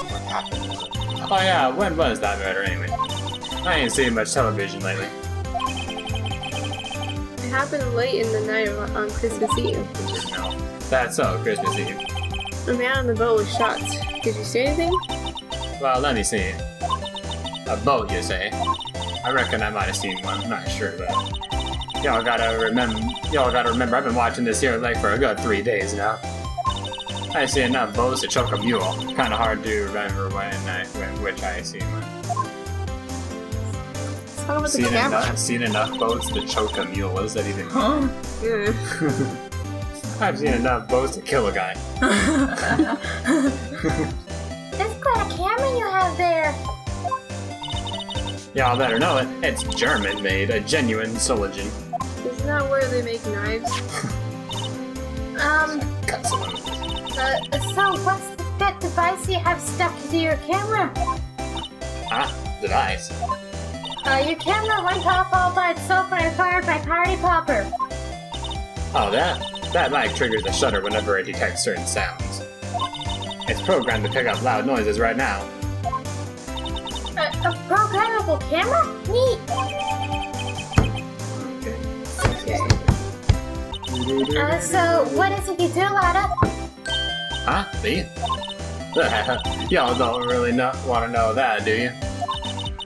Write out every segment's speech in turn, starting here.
What happened? Oh yeah, when was that murder anyway? I ain't seen much television lately. It happened late in the night on Christmas Eve. No, that's so, Christmas Eve. A man on the boat was shot. Did you see anything? Well, let me see. A boat, you say? I reckon I might have seen one. I'm not sure, but y'all gotta remember. I've been watching this here lake for a good 3 days now. I see enough boats to choke a mule. Kind of hard to remember which I seen one. Let's talk about the camera. Seen enough boats to choke a mule. What does that even mean? Huh? Yeah. I've seen enough boats to kill a guy. That's quite a camera you have there. Y'all better know it. It's German-made, a genuine Soligen. Isn't that where they make knives? Cut someone. So what's that device you have stuck to your camera? Huh? Device? Your camera went off all by itself when I fired my party popper. Oh, that mic triggers the shutter whenever it detects certain sounds. It's programmed to pick up loud noises right now. A programmable camera? Neat. Okay. So what is it you do, Lada? Huh? Me? Y'all don't really want to know that, do you?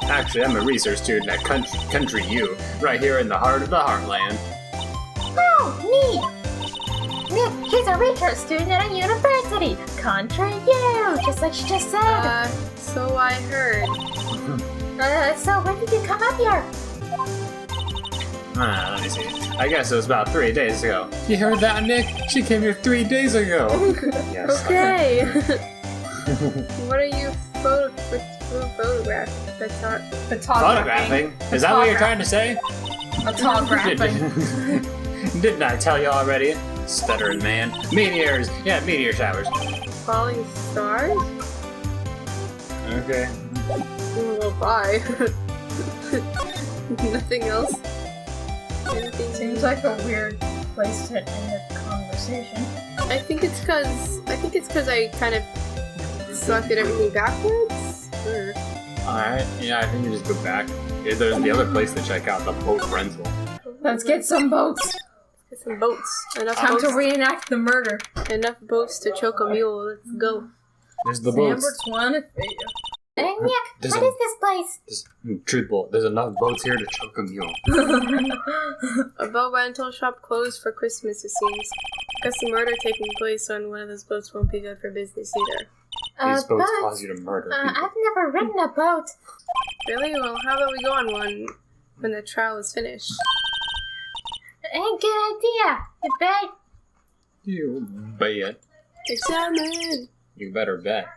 Actually, I'm a research student at Country U, right here in the heart of the Heartland. Oh, neat. Nick, he's a research student at a university. Country U, just like she just said. So I heard. So when did you come up here? Let me see. I guess it was about 3 days ago. You heard that, Nick? She came here 3 days ago. Yes. Okay. What are you photographing? Photographing? Is that what you're trying to say? Photographing. Didn't I tell you already? Stuttering man. Meteors! Yeah, meteor showers. Falling stars? Okay. Well, bye. Nothing else? Anything? Seems like a weird place to end a conversation. I think it's because I kind of selected everything backwards. Alright, yeah, I think you just go back. There's the other place to check out, the boat rental. Let's get some boats. Get some boats. Enough Time boats. to reenact the murder. Enough boats to choke a mule. Let's go. There's the boats. Number 20. Hey, Nick, what is this place? Truthful, there's enough boats here to choke a mule. A boat rental shop closed for Christmas, it seems. Guess the murder taking place on one of those boats won't be good for business either. These boats cause you to murder people. I've never ridden a boat. Really? Well, how about we go on one when the trial is finished? Hey, good idea. You bet. You bet. Examine! You better bet.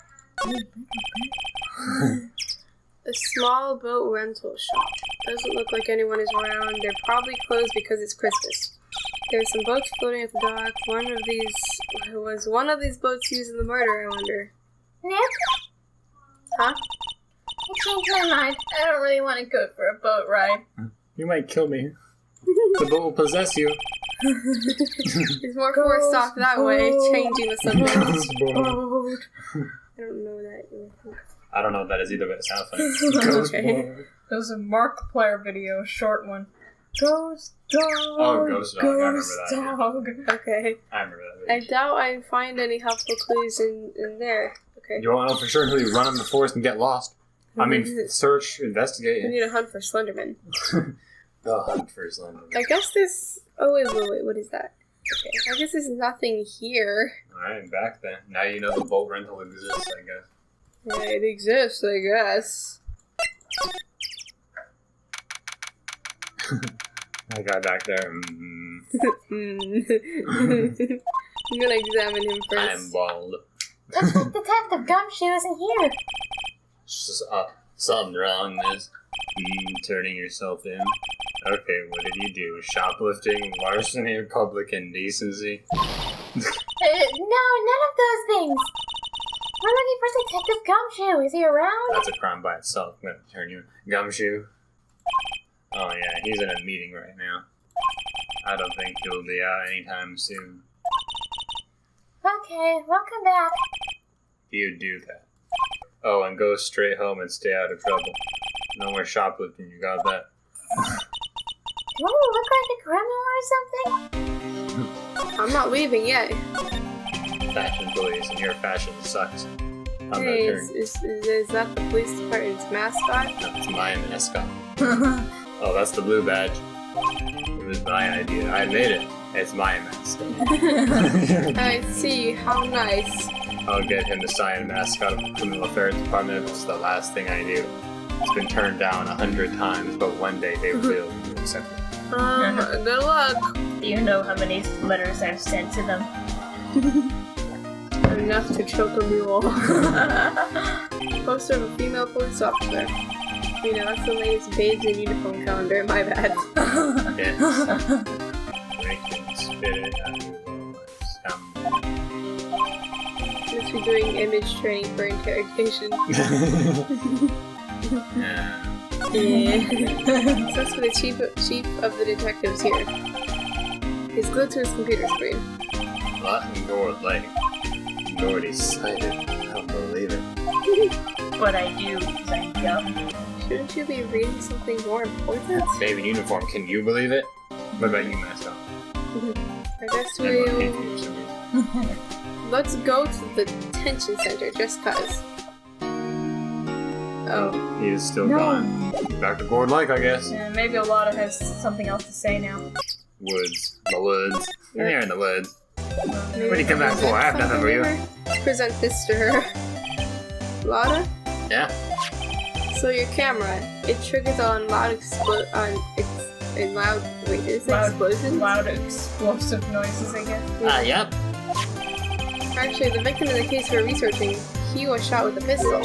A small boat rental shop. Doesn't look like anyone is around. They're probably closed because it's Christmas. There's some boats floating at the dock. Was one of these boats used in the murder, I wonder? Nick? Huh? I changed my mind. I don't really want to go for a boat ride. You might kill me. The boat will possess you. It's more forced off that way, changing the subject. Ghost boat. I don't know that. I don't know what that is either, but it sounds like Ghost Okay. boat. There's a Markiplier video, short one. Ghost dog. Oh, Ghost dog. I remember that. Dog. Okay. I remember that. I doubt I find any helpful clues in there. Okay. You want to know for sure until you run in the forest and get lost? I mean, search, investigate. We need to hunt for Slenderman. The hunt for Slenderman. I guess this... Oh, wait, what is that? Okay, I guess there's nothing here. Alright, back then. Now you know the boat rental exists, I guess. Yeah, it exists, I guess. That guy back there. I'm gonna examine him I first. am bald. Looks like Detective Gumshoe isn't here. Something wrong, miss. Turning yourself in. Okay, what did you do? Shoplifting, larceny, and public indecency? No, none of those things. We're looking for Detective Gumshoe. Is he around? That's a crime by itself. I'm gonna turn you. Gumshoe? Oh yeah, he's in a meeting right now. I don't think he'll be out anytime soon. Okay, we'll come back. You do that. Oh, and go straight home and stay out of trouble. No more shoplifting, you got that? Do I look like a criminal or something? I'm not leaving yet. Fashion police, and your fashion sucks. I'm Hey, not turn. is that the police department's mascot? That's my mascot. Oh, that's the blue badge. It was my idea. I made it. It's my mascot. I see, how nice. I'll get him to sign mascot of the criminal affairs department if it's the last thing I do. It's been turned down 100 times, but one day they will accept it. Good luck. Do you know how many letters I've sent to them? Enough to choke a mule. Poster of a female police officer. You know, that's the latest babes in uniform calendar, my bad. Yes. Make him spit it out your Must be doing image training for interrogation. Yeah. Yeah. So that's for the chief of the detectives here. He's glued to his computer screen. Lot and gourd like. You already signed it. I don't believe it. But I do, because I'm young. Shouldn't you be reading something more important? Babe in uniform, can you believe it? What about you, mascot? I guess Everyone hates we'll... you for some reason. Let's go to the detention center, just cuz. Oh. He is still No. gone. Back to gourd like, I guess. Yeah, maybe Alana has something else to say now. Woods. The woods. Yeah. They're in the woods. Maybe What do you come back for? I have nothing for you. Present this to her. Lada? Yeah? So your camera, it triggers on loud wait, is it explosions? Loud explosive noises, I guess. Yep. Actually, the victim in the case we're researching, he was shot with a pistol.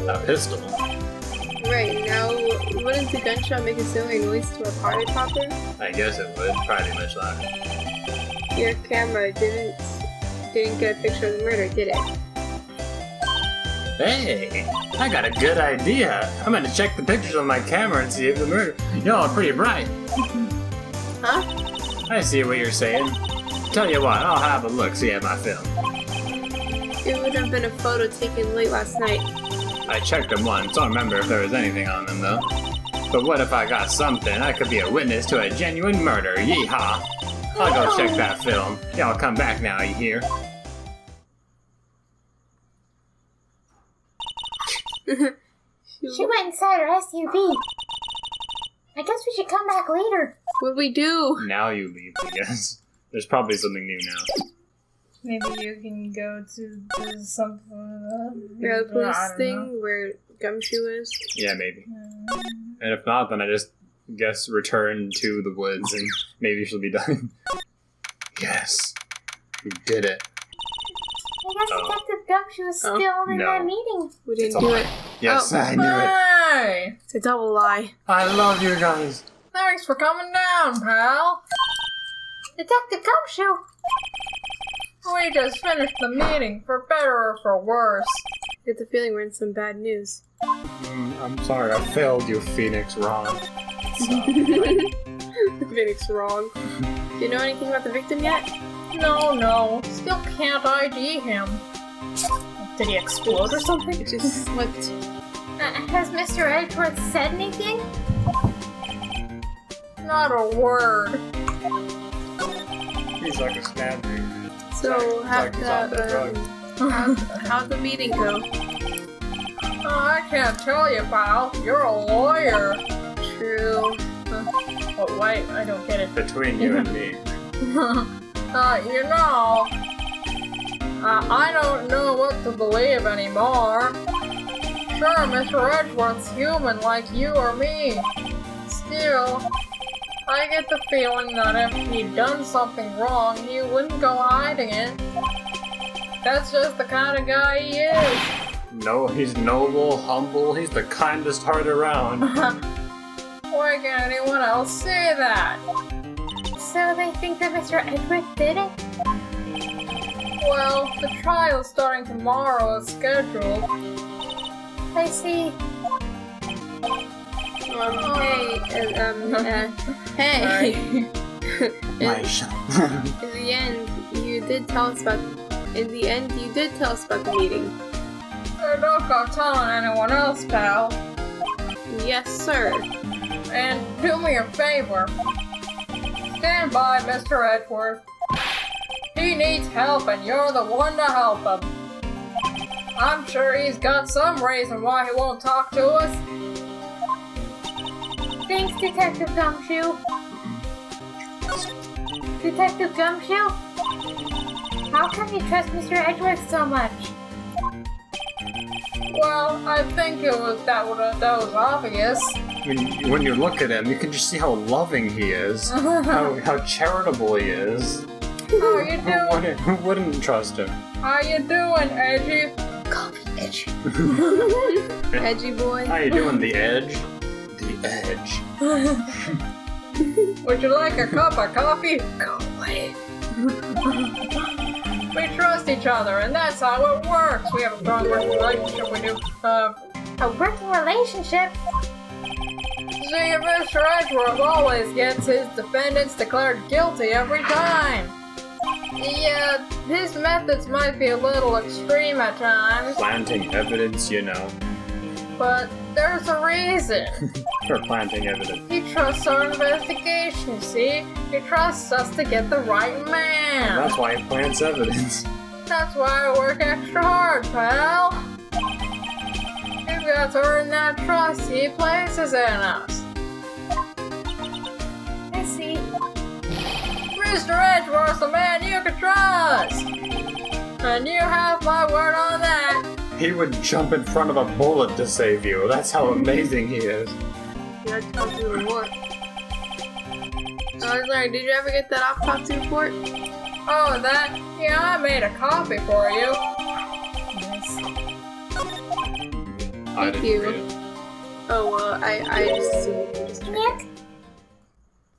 A pistol. Right, now, wouldn't the gunshot make a similar noise to a party popper? I guess it would. Probably much louder. Your camera didn't get a picture of the murder, did it? Hey! I got a good idea! I'm gonna check the pictures on my camera and see if the murder. Y'all are pretty bright. Huh? I see what you're saying. Tell you what, I'll have a look-see at my film. It would have been a photo taken late last night. I checked them once, don't remember if there was anything on them though. But what if I got something? I could be a witness to a genuine murder, yeehaw! I'll go check that film. Y'all come back now, you hear? She went inside her SUV. I guess we should come back later. What'd we do? Now you leave, I guess. There's probably something new now. Maybe you can go to something. Yeah, the police I don't thing know. where Gumshoe is. Yeah, maybe. And if not, then I just guess return to the woods and maybe she'll be done. Yes! We did it. I guess Detective Gumshoe is still in No. that meeting. We didn't It's a do lie. it. Yes, Oh. I knew it. Hey! It's a double lie. I love you guys. Thanks for coming down, pal. Detective Gumshoe! We just finished the meeting, for better or for worse. I get the feeling we're in some bad news. I'm sorry, I failed you, Phoenix Ron. Phoenix wrong. Do you know anything about the victim yet? No, still can't ID him. Did he explode or something? It just slipped. Has Mr. Edgeworth said anything? Not a word. He's like a stab dude. So, how'd the meeting go? I can't tell you, pal. You're a lawyer. True. But wait, I don't get it. Between you and me. You know, I don't know what to believe anymore. Sure, Mr. Edgeworth's human like you or me. Still, I get the feeling that if he'd done something wrong, he wouldn't go hiding it. That's just the kind of guy he is. No, he's noble, humble, he's the kindest heart around. Why can't anyone else say that? So they think that Mr. Edgeworth did it? Well, the trial's starting tomorrow as scheduled. I see. Hey. My shot. In the end, you did tell us about the meeting. don't go telling anyone else, pal. Yes, sir. And do me a favor. Stand by Mr. Edgeworth. He needs help and you're the one to help him. I'm sure he's got some reason why he won't talk to us. Thanks, Detective Gumshoe. Detective Gumshoe? How come you trust Mr. Edgeworth so much? Well, I think that was obvious. When you look at him, you can just see how loving he is, how charitable he is. How you doing? Who wouldn't trust him? How you doing, Edgy? Call me Edge. Edgy boy. How you doing, the Edge? The Edge. Would you like a cup of coffee? Go away. We trust each other, and that's how it works. We have a strong working relationship. We do. A working relationship? See, Mr. Edgeworth always gets his defendants declared guilty every time. Yeah, his methods might be a little extreme at times, Planting evidence, you know. but there's a reason. For planting evidence. He trusts our investigation, see? He trusts us to get the right man. That's why he plants evidence. That's why I work extra hard, pal. You've got to earn that trust he places in us. I see. Mr. Edgeworth's a man you can trust. And you have my word on that. He would jump in front of a bullet to save you. That's how amazing he is. Yeah, autopsy report. I was like, did you ever get that autopsy report? Oh, that? Yeah, I made a copy for you. I didn't you. read it. Oh, well, I just assumed you just Nick,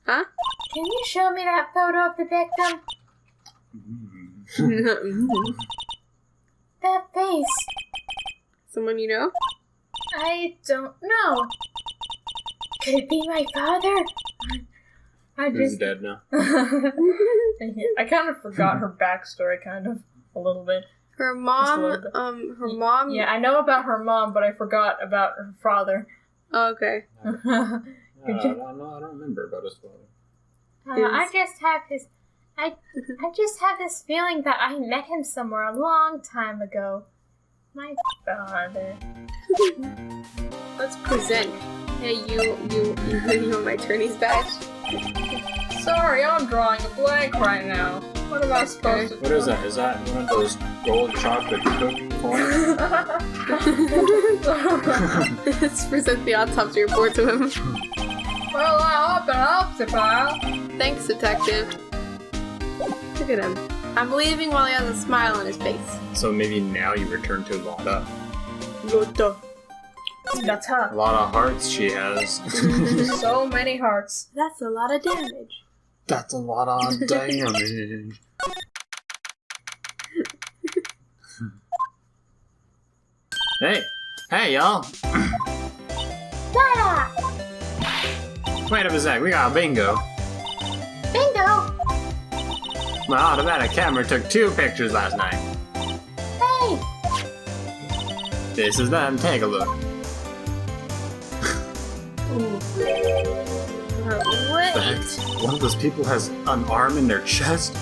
Huh? can you show me that photo of the victim? That face. Someone you know? I don't know. Could it be my father? I Who's just... dead now? I kind of forgot her backstory, kind of, a little bit. Her Just a mom, little bit. her mom. Yeah, I know about her mom, but I forgot about her father. Oh, okay. I don't remember about his father. I just have his... I just have this feeling that I met him somewhere a long time ago. My father. Let's present. Hey, you know my attorney's badge? Sorry, I'm drawing a blank right now. What am I supposed to do? What is that? Is that one of those gold chocolate cookie coins? Let's present the autopsy report to him. Well, I hope it helps you, pal. Thanks, detective. Look at him. I'm leaving while he has a smile on his face. So maybe now you return to Lotta. Lotta. That's her. A lot of hearts she has. So many hearts. That's a lot of damage. That's a lot of damage. Hey, y'all. Dada! Wait a sec, we got a bingo. Bingo! My automatic camera took 2 pictures last night. Hey! This is them, take a look. Wait. One of those people has an arm in their chest.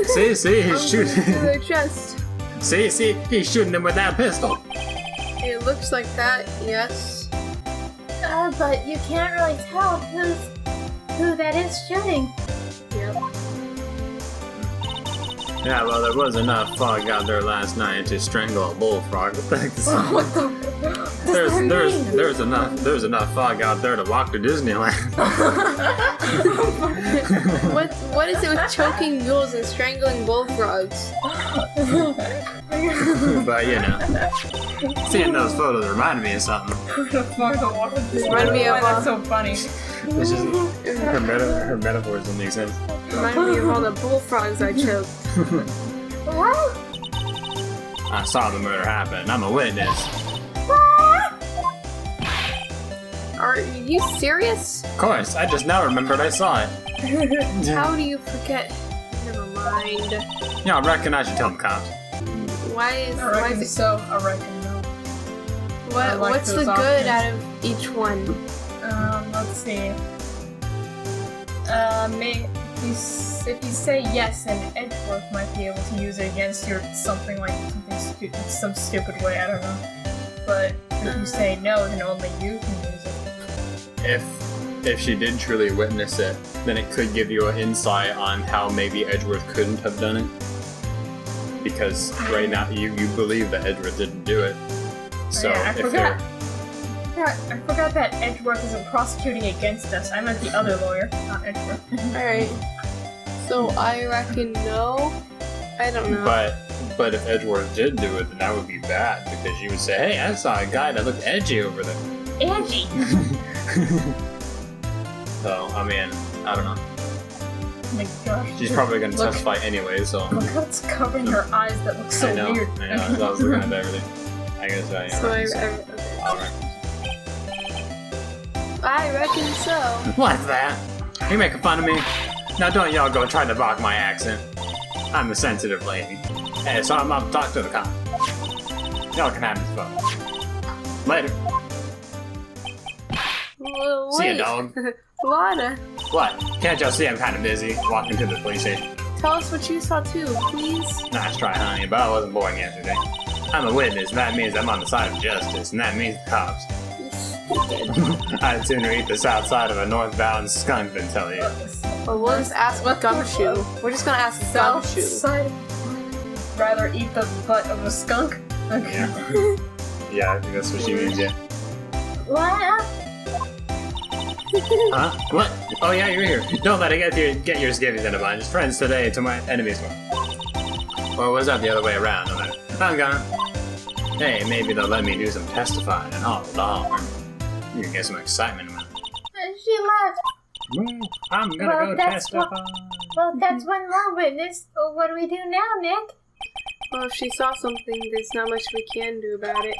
See, he's shooting. Their chest. See, he's shooting them with that pistol. It looks like that, yes. But you can't really tell who that is shooting. Yep. Yeah, well, there was enough fog out there last night to strangle a bullfrog. What the... There's enough fog out there to walk to Disneyland. What is it with choking mules and strangling bullfrogs? But you know, seeing those photos reminded me of something. Reminded me of That's so funny. It's just her metaphors don't make sense. Reminded me of all the bullfrogs I choked. What? I saw the murder happen. I'm a witness. Are you serious? Of course, I just now remembered I saw it. How do you forget? Never mind. Yeah, I reckon I should tell the cops. Why is I reckon it so. I reckon no. What's the good out of each one? Let's see. If you say yes, then Edgeworth might be able to use it against you, or something some stupid way. I don't know. But if you say no, then only you can use it. If she did truly witness it, then it could give you an insight on how maybe Edgeworth couldn't have done it. Because right now you believe that Edgeworth didn't do it. So yeah, I if forgot. Yeah, I forgot that Edgeworth isn't prosecuting against us. I meant the other lawyer, not Edgeworth. Alright. So I reckon no. I don't know. But if Edgeworth did do it, then that would be bad because you would say, "Hey, I saw a guy that looked edgy over there." Edgy. So I mean, I don't know. Oh my gosh. She's probably gonna testify anyway. So Look how it's covering her eyes. That looks so I know. weird. I know. I was looking at that really. I guess I am. So I reckon so. What's that? You making fun of me? Now don't y'all go try to block my accent. I'm a sensitive lady. Hey, so I'm up to talk to the cop. Y'all can have his phone. Later. Well, See ya, wait. dog. Lana, What? Can't y'all see I'm kind of busy walking to the police station? tell us what you saw too, please. Nice try, honey, but I wasn't born yesterday. I'm a witness, and that means I'm on the side of justice, and that means the cops. You stupid. I'd sooner eat the south side of a northbound skunk than tell you. Well, we'll just ask Gumshoe. We're just gonna ask Gumshoe. Side. Rather eat the butt of a skunk. Okay. Yeah. Yeah, I think that's what she means, yeah. What? Huh? What? Oh yeah, you're here. Don't let it get your skivvies in a bunch. Friends today to my enemies tomorrow. Or was that the other way around? I'm gone. Hey, maybe they'll let me do some testifying and all along. You can get some excitement in my life. She left. Well, I'm gonna Well, go that's testify. Well, that's one more witness. Well, what do we do now, Nick? Well, if she saw something, there's not much we can do about it.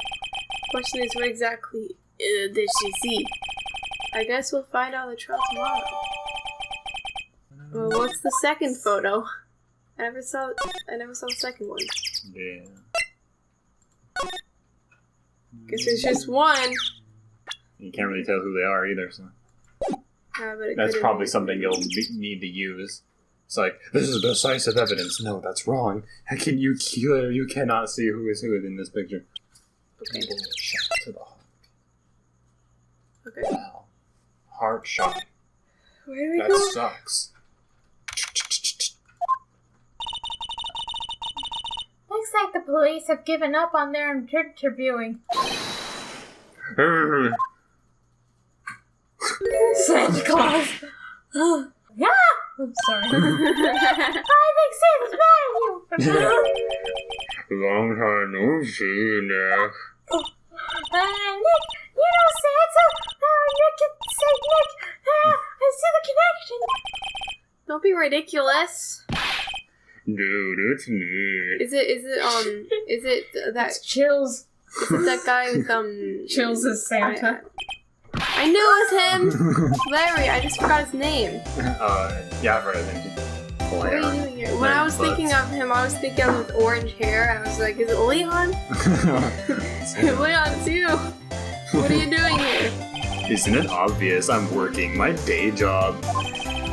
Question is, what exactly did she see? I guess we'll find out the trial tomorrow. Well, what's the second photo? I never saw the second one. Yeah. Guess there's just one. You can't really tell who they are either, so. But it That's could've probably been- something you'll need to use. It's like, this is decisive evidence. No, that's wrong. How can you cannot see who is who in this picture. Okay. Shot to the heart. Okay. Wow. Heart shot. Where do we That go? sucks. Looks like the police have given up on their interviewing. Santa Claus. Yeah. I'm sorry. I think Santa's mad at you. Long time no see, Nick. Nick, you know Santa. Nick can say Nick. I see the connection. Don't be ridiculous. Dude, it's me. Is it that It's Chills. is it that guy with Chills is Santa. I knew it was him. Larry, I just forgot his name. Yeah, I've heard of him. What are you doing here? When I was thinking of him, I was thinking of with orange hair, and I was like, is it Leon? Leon, it's you. What are you doing here? Isn't it obvious? I'm working my day job.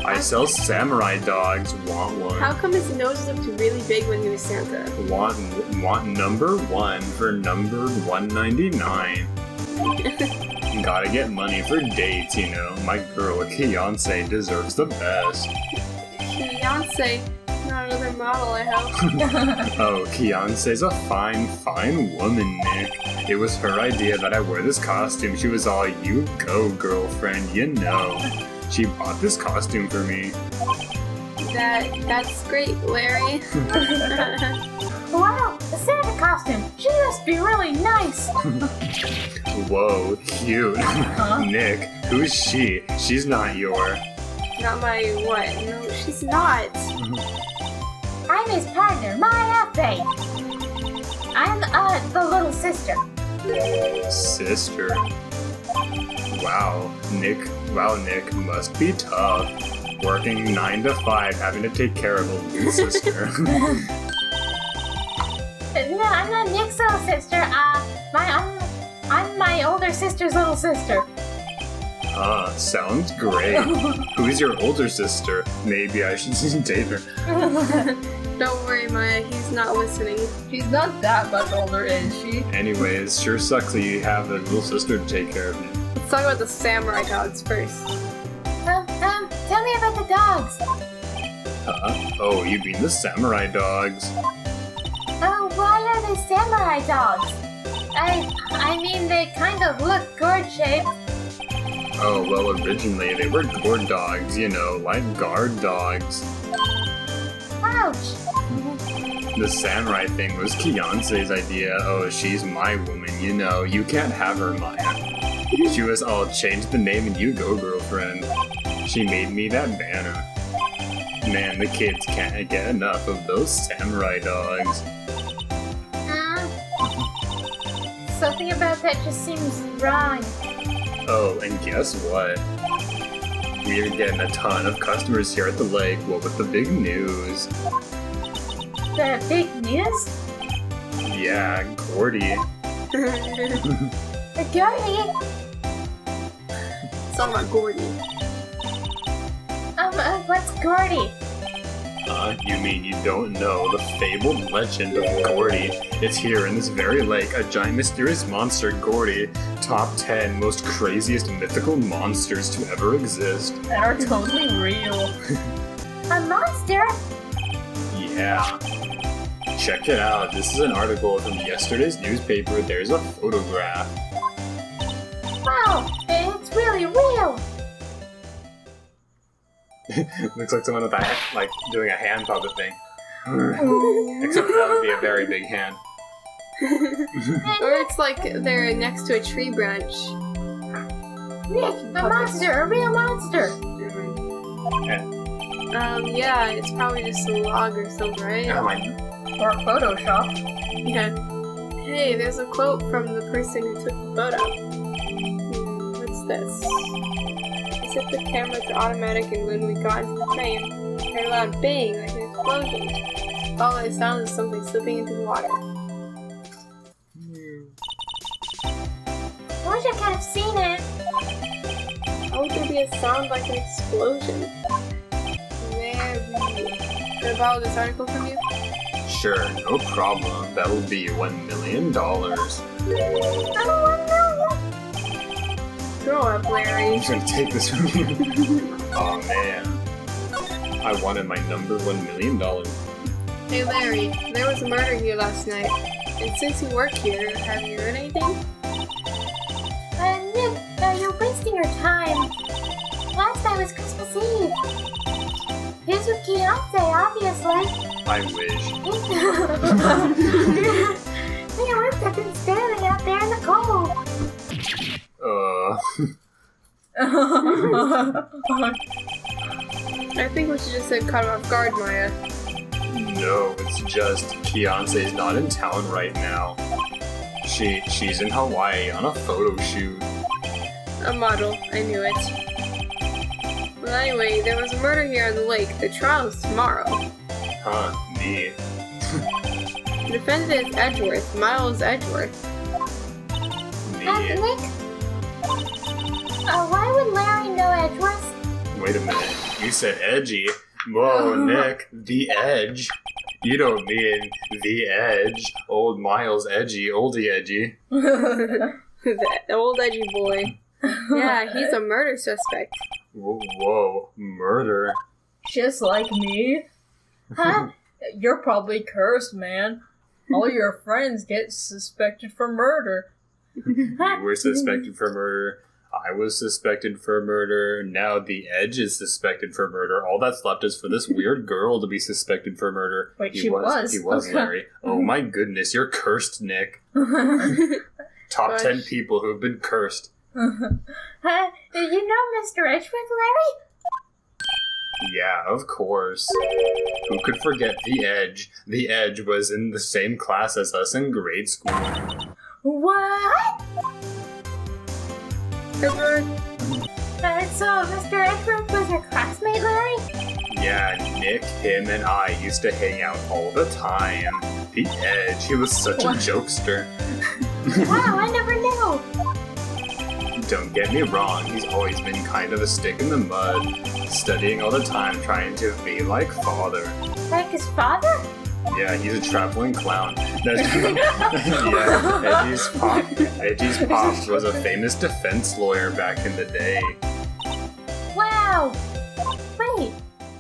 I sell samurai dogs. Want one? How come his nose looked really big when he was Santa? Want number one for number 199. Gotta get money for dates, you know. My girl, Beyonce, deserves the best. Beyonce, not another model, I hope. Oh, Beyonce's a fine, fine woman, Nick. It was her idea that I wear this costume. She was all, you go, girlfriend, you know. She bought this costume for me. That's great, Larry. Wow, a Santa costume. She must be really nice. Whoa, cute. Huh? Nick, who's she? She's not your... Not my what? No, she's not. I'm his partner, my Effie. I'm the little sister. Sister. Wow, Nick, must be tough. Working 9 to 5, having to take care of a little sister. No, I'm not Nick's little sister. I'm sister's little sister. Sounds great. Who's your older sister? Maybe I should date her. Don't worry, Maya, he's not listening. She's not that much older, is she? Anyways, sure sucks that you have a little sister to take care of you. Let's talk about the samurai dogs first. Tell me about the dogs. Oh, you mean the samurai dogs? Oh, why are they samurai dogs? I mean, they kind of look gourd-shaped. Oh, well, originally they were gourd dogs, you know, like guard dogs. Ouch. The samurai thing was Beyonce's idea. Oh, she's my woman, you know, you can't have her, Maya. She was all, change the name and you go, girlfriend. She made me that banner. Man, the kids can't get enough of those samurai dogs. Something about that just seems wrong. Oh, and guess what? We're getting a ton of customers here at the lake. What with the big news? The big news? Yeah, Gordy. Gordy? It's all about Gordy. What's Gordy? You mean you don't know the fabled legend of Gordy? It's here in this very lake, a giant mysterious monster, Gordy. Top 10 most craziest mythical monsters to ever exist. That are totally real. A monster? Yeah. Check it out. This is an article from yesterday's newspaper. There's a photograph. Wow, it's really real. Looks like someone with a like doing a hand puppet thing. Except that would be a very big hand. Or it's like they're next to a tree branch. Nick, a monster, a real monster. Yeah, it's probably just a log or something, right? Oh my. Or Photoshop. Yeah. Hey, there's a quote from the person who took the photo. What's this? I set the camera to automatic, and when we got into the frame, I heard a loud bang, like an explosion. All I sound is something slipping into the water. I wish I could have seen it. How would there be a sound like an explosion? Can I borrow this article from you? Sure, no problem. That'll be $1 million. Grow up, Larry. I'm gonna take this from you. Oh man. I wanted my number $1 million. Hey Larry, there was a murder here last night. And since you work here, have you heard anything? Nick, you're wasting your time. Last night was Christmas Eve. Here's with Beyonce, obviously. I wish. We have been standing out there in the cold. I think we should just say caught him off guard, Maya. No, it's just Beyonce's not in town right now. She's in Hawaii on a photo shoot. A model, I knew it. Well, anyway, there was a murder here on the lake. The trial is tomorrow. Huh, neat. The defendant is Edgeworth, Miles Edgeworth. Neat. Nick? Why would Larry know Edgeworth? Wait a minute, you said edgy. Whoa, Nick, the edge. You don't mean the edge. Old Miles Edgy, oldie edgy. The old edgy boy. Yeah, he's a murder suspect. Whoa, murder. Just like me? Huh? You're probably cursed, man. All your friends get suspected for murder. You were suspected for murder. I was suspected for murder. Now the Edge is suspected for murder. All that's left is for this weird girl to be suspected for murder. Wait, she was? He was, Larry. Oh my goodness, you're cursed, Nick. Top 10 people who've been cursed. You know Mr. Edgeworth, Larry? Yeah, of course. Who could forget the Edge? The Edge was in the same class as us in grade school. What? Edgeworth? So Mr. Edgeworth was your classmate, Larry? Yeah, Nick, him, and I used to hang out all the time. The Edge, he was such a jokester. Wow, I never knew. Don't get me wrong, he's always been kind of a stick in the mud, studying all the time, trying to be like father. Like his father? Yeah, he's a traveling clown. Yeah, Edgy's Pop was a famous defense lawyer back in the day. Wow! Wait.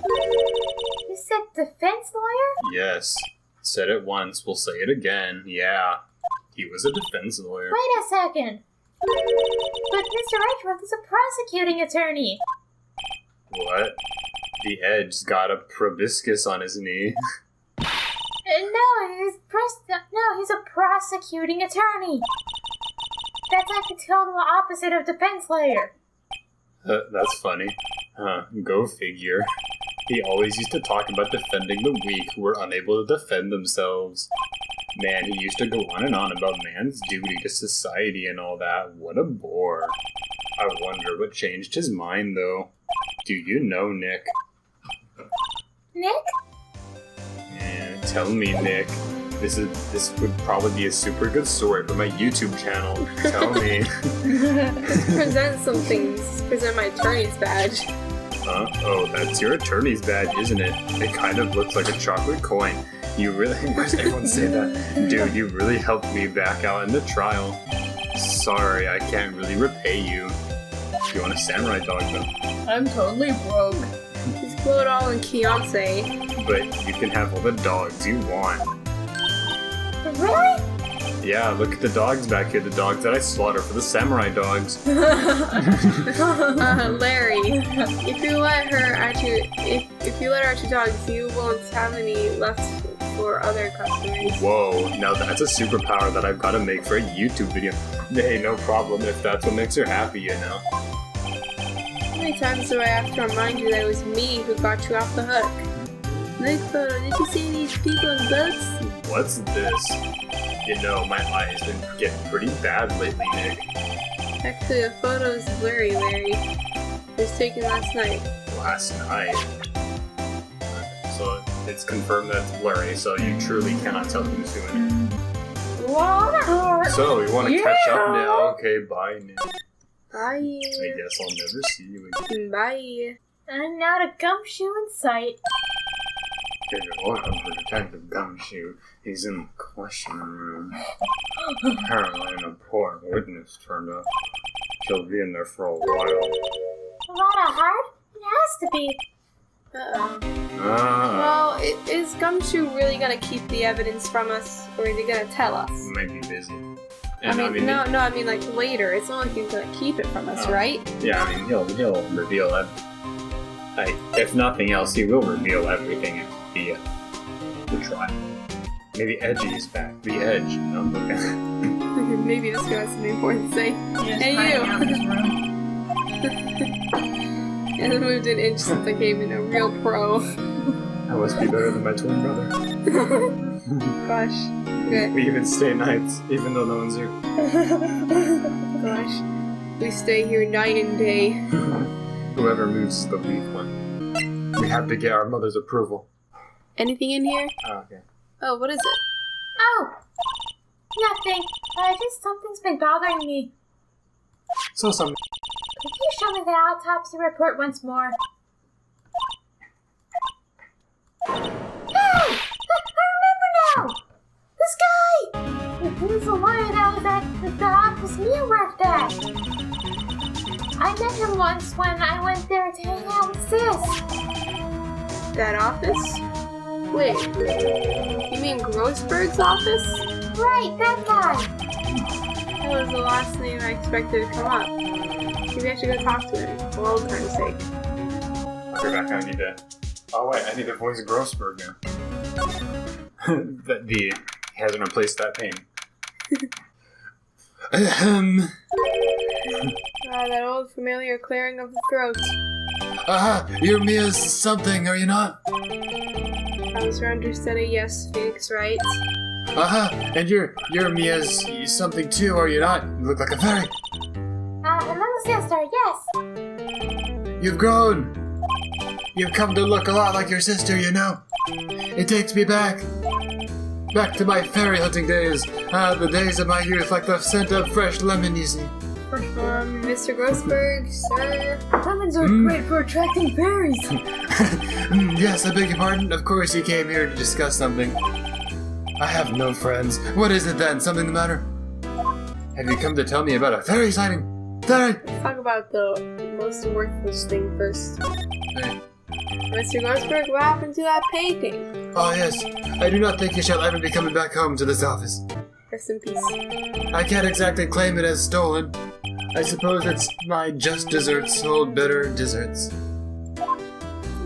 You said defense lawyer? Yes. Said it once, we'll say it again. Yeah. He was a defense lawyer. Wait a second. But Mr. Edgeworth is a prosecuting attorney. What? The Edge's got a proboscis on his knee. No, he's a prosecuting attorney. That's like the total opposite of defense lawyer. That's funny. Huh, go figure. He always used to talk about defending the weak who were unable to defend themselves. Man, he used to go on and on about man's duty to society and all that. What a bore. I wonder what changed his mind, though. Do you know, Nick? Nick? Yeah, tell me, Nick. This would probably be a super good story for my YouTube channel. Tell me. Present some things. Present my attorney's badge. Huh? Oh, that's your attorney's badge, isn't it? It kind of looks like a chocolate coin. You really... Why does everyone say that? Dude, you really helped me back out in the trial. Sorry, I can't really repay you. You want a samurai dog, though? I'm totally broke. He's blow it all in Beyonce. But you can have all the dogs you want. Really? Yeah, look at the dogs back here. The dogs that I slaughter for the samurai dogs. Larry, if you let her at your dogs, you won't have any left for other customers. Whoa, now that's a superpower that I've got to make for a YouTube video. Hey, no problem if that's what makes her happy, you know. How many times do I have to remind you that it was me who got you off the hook? Nick, did you see these people in boats? What's this? You know, my eye's been getting pretty bad lately, Nick. Actually, the photo's blurry, Larry. It was taken last night. Last night? So it's confirmed that it's blurry, so you truly cannot tell who's doing it. What? So, you want to catch up now? Okay, bye, Nick. Bye. I guess I'll never see you again. Bye. And not a gumshoe in sight. If you're looking for Detective Gumshoe, he's in the question room. Apparently an important witness turned up. She'll be in there for a while. A lot of heart? It has to be. Uh-oh. Ah, Well, is Gumshoe really gonna keep the evidence from us, or is he gonna tell us? he might be busy. I And mean, I mean like later. It's not like he's gonna keep it from us, Oh. right? Yeah, I mean, he'll reveal it. Like, if nothing else, he will reveal everything at the trial. Maybe Edgy is back. The Edge. I'm looking. Maybe this guy has something important to say. Just Hey, hiding you. out in his room. And I moved an inch since I came in a real pro. I must be better than my twin brother. Gosh. Good. We even stay nights, even though no one's here. Gosh. We stay here night and day. Whoever moves is the weak one. We have to get our mother's approval. Anything in here? Oh, okay. Oh, what is it? Oh! Nothing. Just something's been bothering me. So some. Could you show me the autopsy report once more? Hey! I remember now! This guy! He's the lawyer that was at the office Mia worked at. I met him once when I went there to hang out with Sis. That office? Wait. You mean Grossberg's office? Right, that guy. That was the last name I expected to come up. Maybe I should go talk to him, for old time's sake. I'll be back. I need to. Oh wait, I need to voice Grossberg now. He hasn't replaced that pain. That old familiar clearing of the throat. You're Mia's something, are you not? I was your understudy, yes, Phoenix, right? And you're Mia's something too, are you not? You look like a fairy. Hello, sister, yes. You've grown. You've come to look a lot like your sister, you know. It takes me back to my fairy hunting days. The days of my youth, like the scent of fresh lemon, you see. first floor. Mr. Grossberg, sir. Lemons are great for attracting fairies. Yes, I beg your pardon. Of course you came here to discuss something. I have no friends. What is it then? Something the matter? Have you come to tell me about a fairy sighting? Fairy! Let's talk about the most worthless thing first. Hey. Mr. Grossberg, what happened to that painting? Oh yes, I do not think you shall ever be coming back home to this office. Rest in peace. I can't exactly claim it as stolen. I suppose it's my just desserts hold bitter desserts.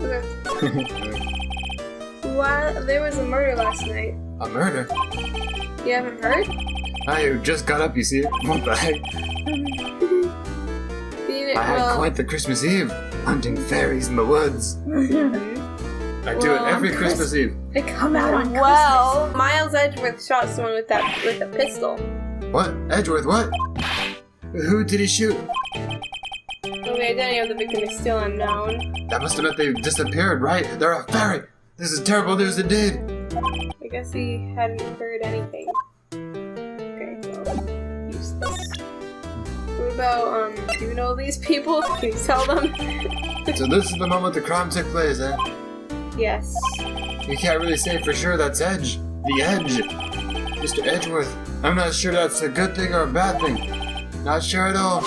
Okay. Well, there was a murder last night. A murder? You haven't heard? I just got up, you see. What the heck? I had quite the Christmas Eve, hunting fairies in the woods. I do it every Christmas Eve. They come out on Well, Miles Edgeworth shot someone with a pistol. What? Edgeworth, what? Who did he shoot? Well, the identity of the victim is still unknown. That must have meant they disappeared, right? They're a fairy! This is terrible news indeed! I guess he hadn't heard anything. Okay, well, useless. What about, do you know these people? Can you tell them? So this is the moment the crime took place, eh? Yes. You can't really say for sure that's Edge. The Edge. Mr. Edgeworth. I'm not sure that's a good thing or a bad thing. Not sure at all.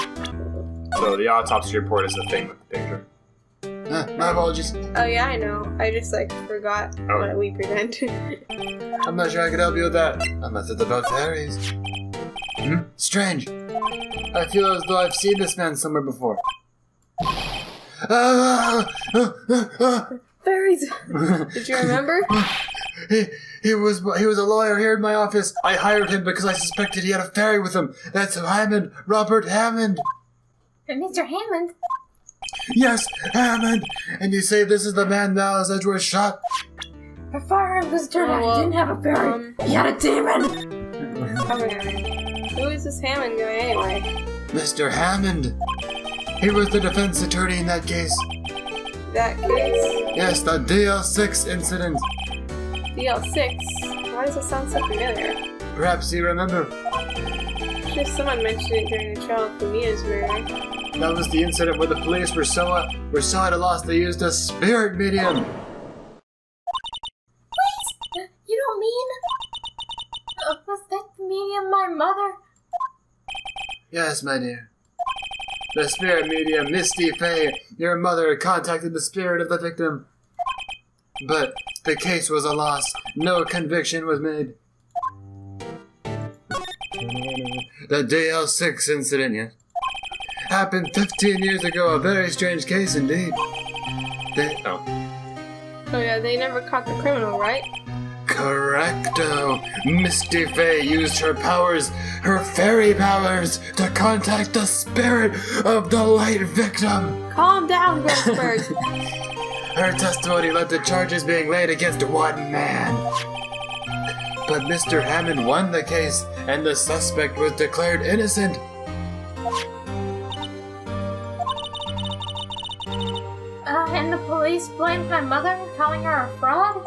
So the autopsy report is the thing with the picture. My apologies. Oh yeah, I know. I just forgot what we present. I'm not sure I could help you with that. Unless it's about fairies. Strange. I feel as though I've seen this man somewhere before. Fairies! Did you remember? He was a lawyer here in my office. I hired him because I suspected he had a fairy with him. That's Hammond. Robert Hammond. Mr. Hammond? Yes, Hammond. And you say this is the man Miles Edgeworth shot? Her firearm was turned out. He didn't have a fairy. He had a demon. Who is this Hammond guy anyway? Mr. Hammond. He was the defense attorney in that case. That case? Yes, the DL6 incident. DL6? Why does it sound so familiar? Perhaps you remember. I'm sure someone mentioned it during the trial of Famia's murder. That was the incident where the police were so at a loss they used a spirit medium. Wait! You don't mean... was that the medium my mother? Yes, my dear. The spirit medium, Misty Fey, your mother, contacted the spirit of the victim. But the case was a loss. No conviction was made. The DL6 incident, yes? Happened 15 years ago. A very strange case indeed. Oh yeah, they never caught the criminal, right? Correcto. Misty Fey used her powers, her fairy powers, to contact the spirit of the light victim. Calm down, Grossberg. Her testimony led to charges being laid against one man. But Mr. Hammond won the case, and the suspect was declared innocent. And the police blamed my mother, calling her a fraud?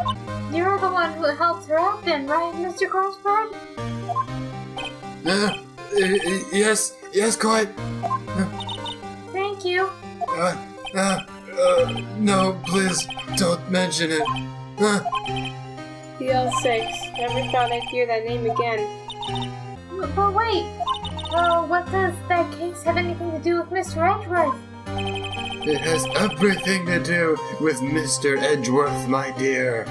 You're the one who helped her out then, right, Mr. Grossberg? Yes, quite. Thank you. No, please, don't mention it. DL6. Never thought I'd hear that name again. But wait, what does that case have anything to do with Mr. Edgeworth? It has everything to do with Mr. Edgeworth, my dear.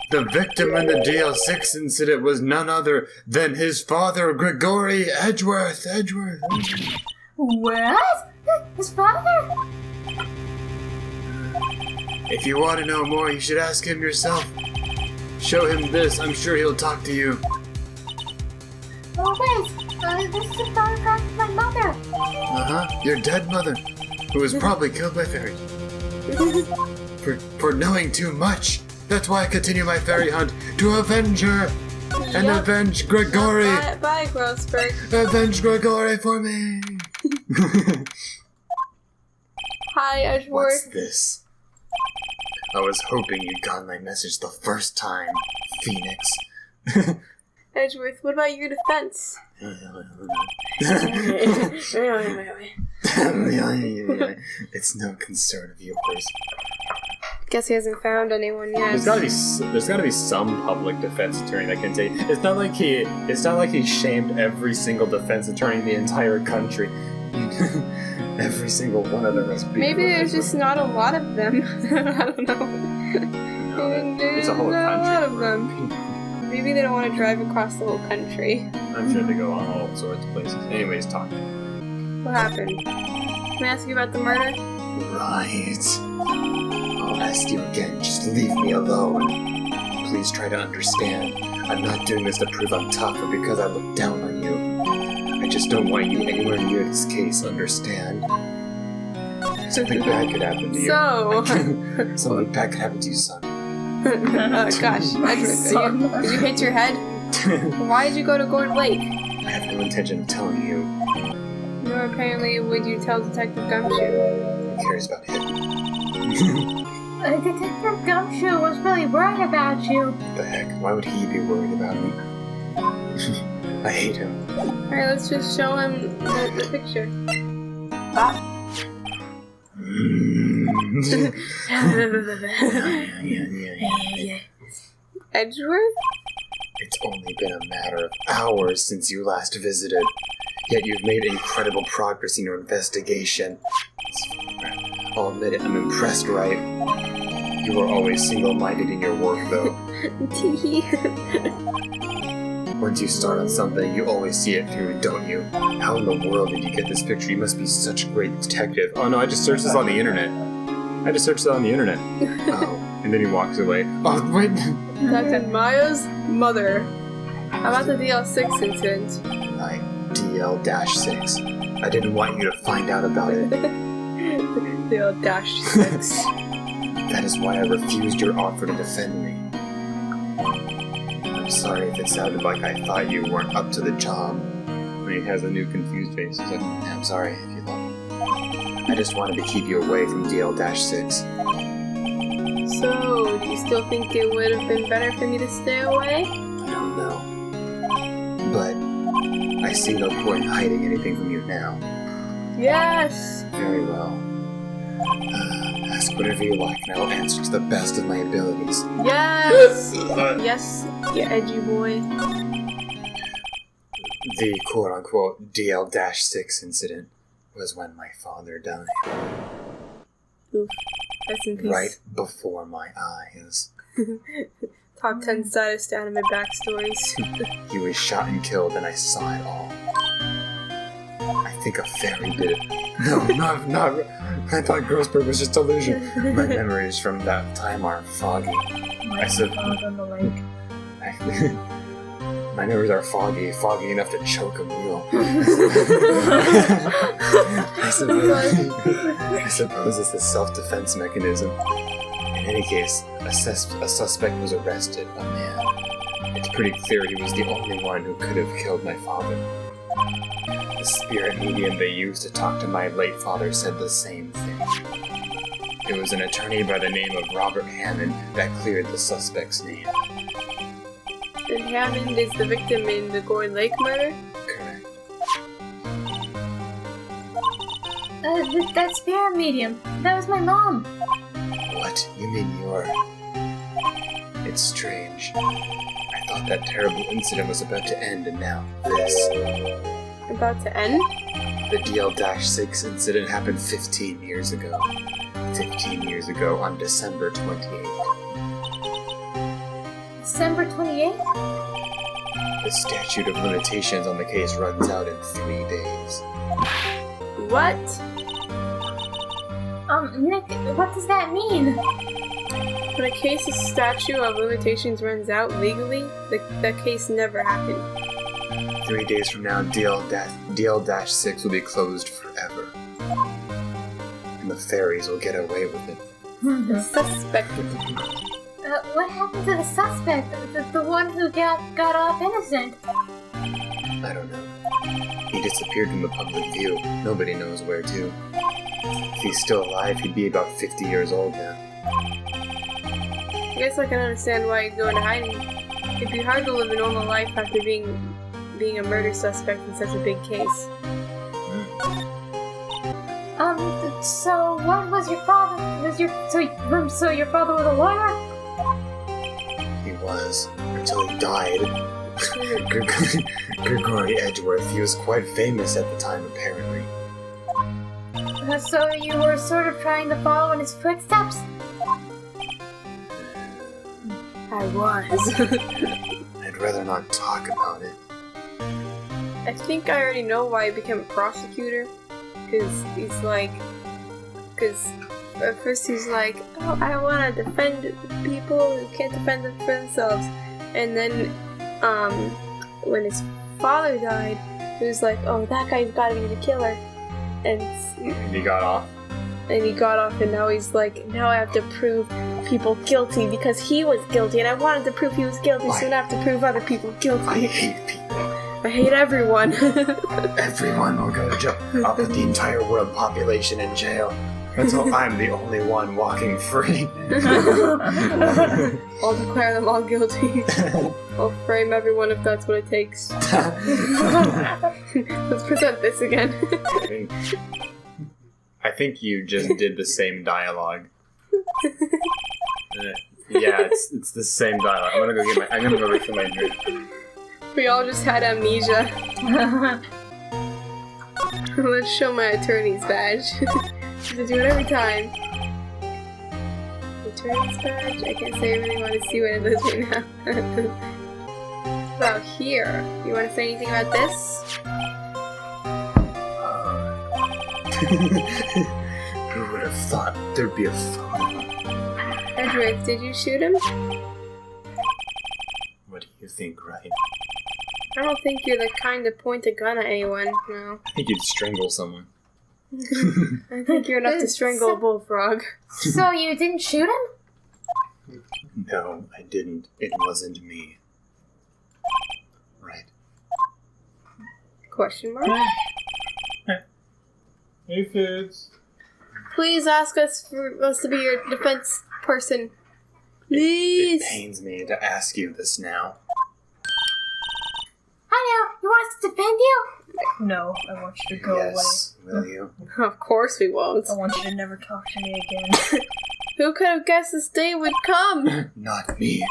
The victim in the DL6 incident was none other than his father, Gregory Edgeworth. What? His father? If you want to know more, you should ask him yourself. Show him this, I'm sure he'll talk to you. Oh wait, this is a photograph of my mother. Your dead mother, who was probably killed by fairies. For knowing too much. That's why I continue my fairy hunt, to avenge her! And avenge Gregory! Bye, Grossberg. Avenge Gregory for me! Hi, Edgeworth. What's this? I was hoping you'd gotten my message the first time, Phoenix. Edgeworth, what about your defense? It's no concern of yours. Guess he hasn't found anyone yet. There's gotta be some public defense attorney that can take. It's not like he shamed every single defense attorney in the entire country. Every single one of them has beef. Maybe there's just not a lot of them. I don't know. No, it's a whole country. A lot of them. Maybe they don't want to drive across the whole country. I'm sure they go on all sorts of places. Anyways, talk. What happened? Can I ask you about the murder? Right. I'll ask you again, just leave me alone. Please try to understand. I'm not doing this to prove I'm tough or because I look down on you. I just don't want you anywhere near this case, understand? Something bad could happen to you. So... Something bad could happen to you, son. Gosh. Did you hit your head? Why did you go to Gourd Lake? I have no intention of telling you. Nor apparently would you tell Detective Gumshoe. Who cares about him? Detective Gumshoe was really worried about you. What the heck? Why would he be worried about me? I hate him. Alright, let's just show him the picture. Ah. Edgeworth? It's only been a matter of hours since you last visited, yet you've made incredible progress in your investigation. I'll admit it, I'm impressed, Wright. You were always single-minded in your work, though. Once you start on something, you always see it through, don't you? How in the world did you get this picture? You must be such a great detective. Oh no, I just searched this on the internet. Oh, and then he walks away. Oh, wait! Dr. Maya's mother. How about the DL6 incident? Right, DL-6. I didn't want you to find out about it. DL-6. That is why I refused your offer to defend me. I'm sorry if it sounded like I thought you weren't up to the job. When he has a new confused face, he's like, I'm sorry if you thought. I just wanted to keep you away from DL-6. So, do you still think it would have been better for me to stay away? I don't know. But I see no point in hiding anything from you now. Yes! Very well. Ask whatever you like and I will answer to the best of my abilities. Yes! Yes, you edgy boy. The quote-unquote DL-6 incident was when my father died. Oof. Rest in peace. Right before my eyes. Top 10 saddest anime backstories. He was shot and killed and I saw it all. I think a fairy did it. No, not. I thought Grossberg was just delusion. My memories from that time are foggy. My dog on the lake. My memories are foggy enough to choke a mule. I suppose it's a self-defense mechanism. In any case, a suspect was arrested, a man. It's pretty clear he was the only one who could have killed my father. The spirit medium they used to talk to my late father said the same thing. It was an attorney by the name of Robert Hammond that cleared the suspect's name. And Hammond is the victim in the Gourd Lake murder? Correct. That spirit medium. That was my mom. What? You mean you're... It's strange. I thought that terrible incident was about to end, and now this. About to end? The DL-6 incident happened 15 years ago. 15 years ago on December 28th. December 28th? The statute of limitations on the case runs out in 3 days. What? Nick, what does that mean? When a case's statute of limitations runs out legally, that case never happened. 3 days from now, DL-6 will be closed forever. And the fairies will get away with it. The suspect. What happened to the suspect? The one who got off innocent? I don't know. He disappeared from the public view. Nobody knows where to. If he's still alive, he'd be about 50 years old now. I guess I can understand why you'd go into hiding. It'd be hard to live a normal life after being being a murder suspect in such a big case. So what was your father? So your father was a lawyer? He was, until he died. Gregory Edgeworth, he was quite famous at the time, apparently. So you were sort of trying to follow in his footsteps? I was. I'd rather not talk about it. I think I already know why he became a prosecutor. Because at first he's like, oh, I want to defend people who can't defend them for themselves. And then, when his father died, he was like, oh, that guy's gotta be the killer. And he got off. And now he's like, now I have to prove people guilty because he was guilty, and I wanted to prove he was guilty, so now I have to prove other people guilty. I hate people. I hate everyone. Everyone will go to jail. I'll put the entire world population in jail until I'm the only one walking free. I'll declare them all guilty. I'll frame everyone if that's what it takes. Let's present this again. I think you just did the same dialogue. Yeah, it's the same dialogue. I'm gonna go refill my drink. We all just had amnesia. Let's show my attorney's badge. I do it every time. Attorney's badge? I can't say I really want to see what it is right now. About here. You want to say anything about this? Who would have thought there'd be a phone? Edric, did you shoot him? What do you think, Wright? I don't think you're the kind to point a gun at anyone, no. I think you'd strangle someone. I think you're enough to strangle a bullfrog. So you didn't shoot him? No, I didn't. It wasn't me. Right. Question mark? Hey, Fitz. Please ask us for us to be your defense person. Please. It pains me to ask you this now. I know. You want us to defend you? No, I want you to go Yes, will you? Of course we won't. away. I want you to never talk to me again. Who could have guessed this day would come? Not me.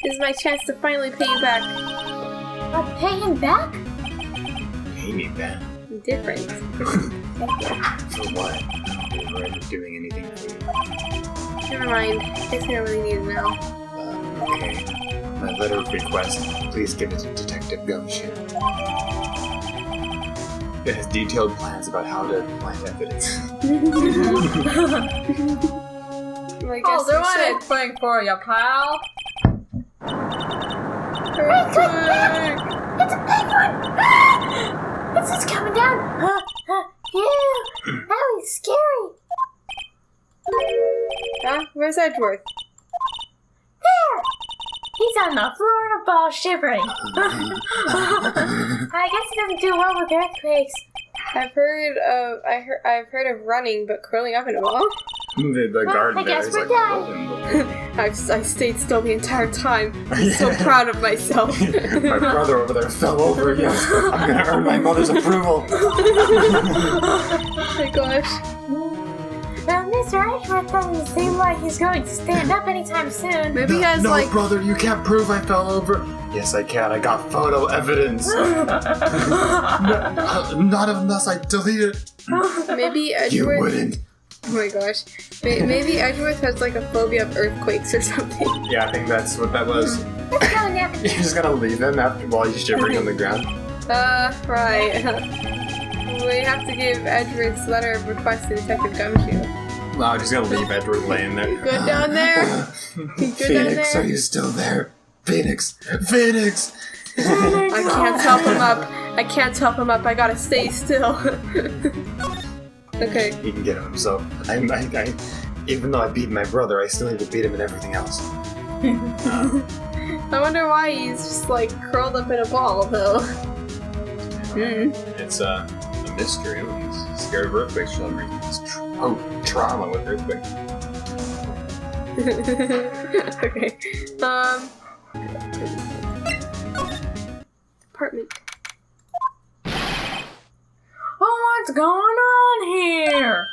This is my chance to finally pay you back. Pay him back? Pay me back. Different. For what? I don't ever end up doing anything for you. Never mind. I guess I don't really need to know. Okay. My letter of request, please give it to Detective Gumshoe. It has detailed plans about how to find evidence. Well, I guess I'll do we should. anything for you, pal. Quick. It's a penguin! It's just coming down! Ew! That was scary! Huh? Where's Edgeworth? There! He's on the floor in a ball shivering. I guess he doesn't do well with earthquakes. I've heard of running, but curling up in a ball. The garden I guess there is we're like done. I stayed still the entire time. I'm so proud of myself. My brother over there fell over. Yes, I'm gonna earn my mother's approval. Oh my gosh. Mr. Ashworth doesn't seem like he's going to stand up anytime soon. Maybe he has no, like. brother, you can't prove I fell over. Yes, I can. I got photo evidence. Not unless I delete it. Maybe You Edgeworth. wouldn't. Oh my gosh. Maybe Edgeworth has like a phobia of earthquakes or something. Yeah, I think that's what that was. Let's go, Nip. You're just gonna leave him after while he's shivering on the ground. Right. We have to give Edgeworth's letter of request to Detective Gumshoe. No, I'm just gonna leave Edward laying there. Good down there? Good Phoenix, down are there? you still there? Phoenix! Phoenix! I can't help him up. I can't help him up. I gotta stay still. Okay. He can get him himself. I, even though I beat my brother, I still need to beat him in everything else. I wonder why he's just like curled up in a ball though. It's a mystery. He's scared of earthquakes for some reason. It's trauma with earthquakes. Okay. Department. What's going on here?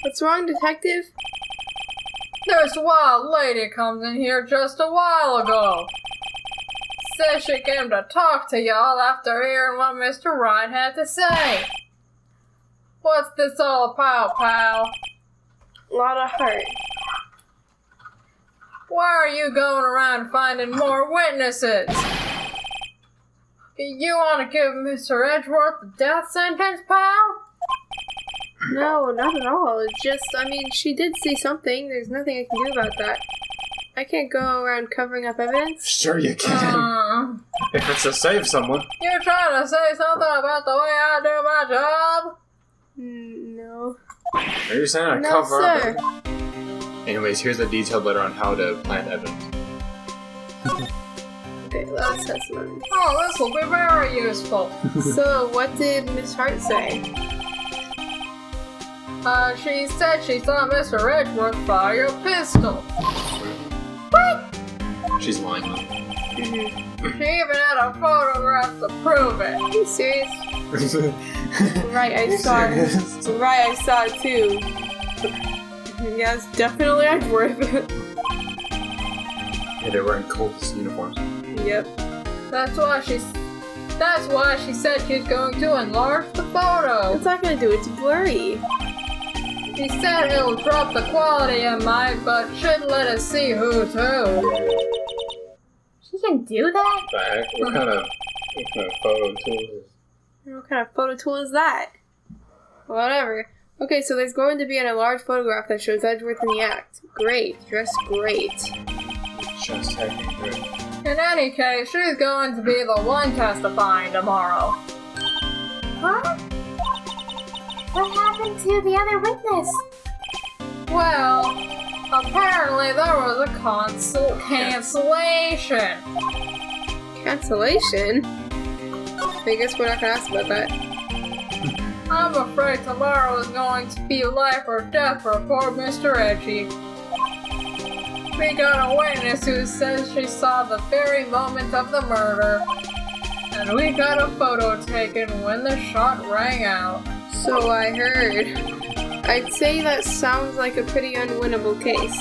What's wrong, detective? This wild lady comes in here just a while ago. Says she came to talk to y'all after hearing what Mr. Wright had to say. What's this all about, pal? A lot of heart. Why are you going around finding more witnesses? You want to give Mr. Edgeworth the death sentence, pal? No, not at all. It's just, she did see something. There's nothing I can do about that. I can't go around covering up evidence. Sure you can. If it's to save someone. You're trying to say something about the way I do my job? No. Are you saying I No, cover sir. up? Anyways, here's a detailed letter on how to plant evidence. Okay, last testimony. Oh, this will be very useful. So, what did Miss Hart say? She said she saw Mr. Edgeworth fire a pistol. She's lying. She even had a photograph to prove it. Are you serious? Right, I saw it. Right, I saw it too. Yes, definitely Edgeworth. Yeah, they're wearing cultist uniforms. Yep. That's why she said she's going to enlarge the photo. It's not gonna do it. It's blurry. She said it'll drop the quality it might, but should let us see who's who. She can do that? What the heck? What kind of photo tool is this? What kind of photo tool is that? Whatever. Okay, so there's going to be an enlarged photograph that shows Edgeworth in the act. Great. Dressed great. Just hacking good. In any case, she's going to be the one testifying tomorrow. Huh? What happened to the other witness? Well, apparently there was a cancellation. Cancellation? I guess we're not gonna ask about that. I'm afraid tomorrow is going to be life or death for poor Mr. Edgy. We got a witness who says she saw the very moment of the murder. And we got a photo taken when the shot rang out. So I heard. I'd say that sounds like a pretty unwinnable case.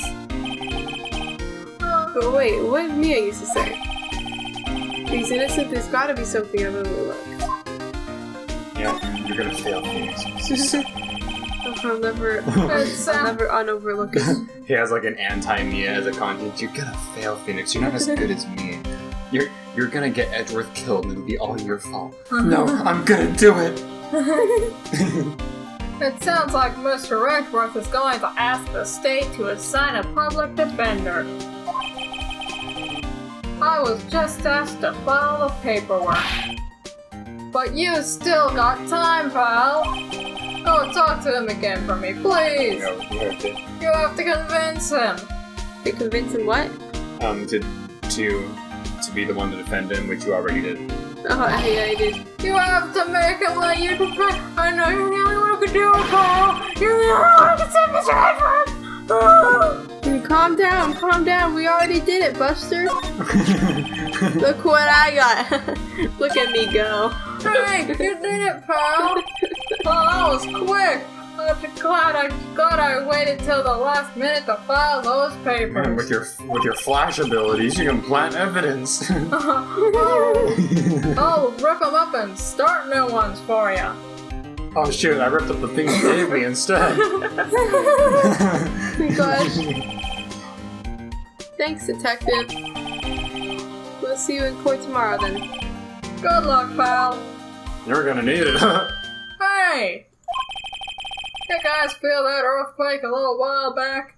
But wait, what did Mia used to say? If he's innocent, there's gotta be something I've overlooked. Yeah, you're gonna fail things. I'll never unoverlook it. He has like an anti-Mia as a conscience. You're gonna fail, Phoenix. You're not as good as me. You're gonna get Edgeworth killed and it'll be all your fault. No, I'm gonna do it! It sounds like Mr. Edgeworth is going to ask the state to assign a public defender. I was just asked to file the paperwork. But you still got time, pal. Go talk to him again for me, please. You have to convince him. To convince him what? To be the one to defend him, which you already did. Oh, yeah, I did. You have to make him let you defend. I know you're the only one who can do it, pal. You're the only one who can save Mr. Edgeworth. Calm down. We already did it, Buster. Look what I got. Look at me go. Hey, you did it, pal. Oh, that was quick. I'm glad I waited till the last minute to file those papers. Man, with your flash abilities, you can plant evidence. I'll rip them up and start new ones for you. Oh shoot! I ripped up the thing you gave me instead. Oh my gosh. Thanks, detective. We'll see you in court tomorrow then. Good luck, pal. You're gonna need it. Hey! You guys feel that earthquake a little while back?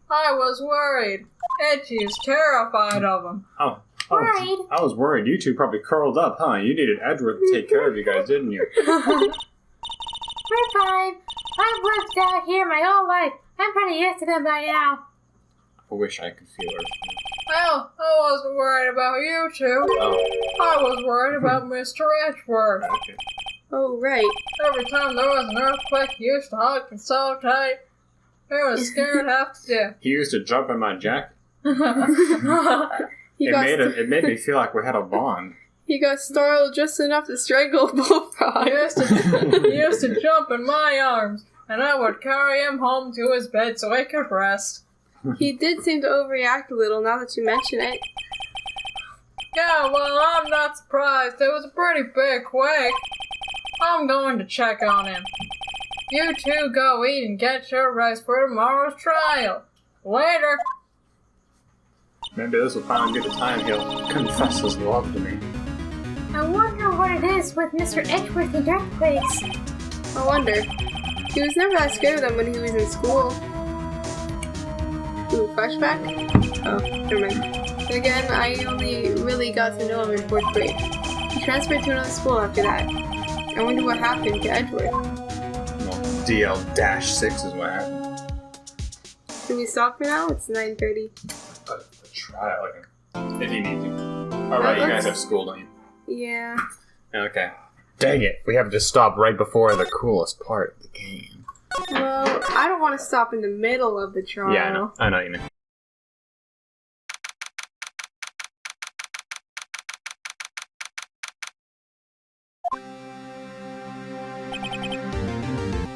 I was worried. Edgy's terrified of him. Oh, Worried? I was worried. You two probably curled up, huh? You needed Edgeworth to take care of you guys, didn't you? We're fine. I've lived out here my whole life. I'm pretty used to them by now. I wish I could feel earthquakes. Well, I wasn't worried about you two. Oh, I was worried about Mr. Edgeworth. okay. Oh, right. Every time there was an earthquake, he used to hug me so tight. He was scared half to death. He used to jump in my jacket. He It got made me feel like we had a bond. He got startled just enough to strangle a bullfrog. He used to jump in my arms, and I would carry him home to his bed so he could rest. He did seem to overreact a little now that you mention it. Yeah, well, I'm not surprised. It was a pretty big quake. I'm going to check on him. You two go eat and get your rest for tomorrow's trial. Later. Maybe this will finally be the time he'll confess his love to me. I wonder what it is with Mr. Edgeworth and earthquakes. I wonder. He was never that scared of them when he was in school. Ooh, flashback? Oh, never mind. But again, I only really got to know him in 4th grade. He transferred to another school after that. I wonder what happened to Edgeworth. Well, DL-6 is what happened. Can we stop for now? It's 9:30. The trial, if you need to. Alright, you guys have school, don't you? Yeah. Okay. Dang it, we have to stop right before the coolest part of the game. Well, I don't want to stop in the middle of the trial. Yeah, I know what you mean.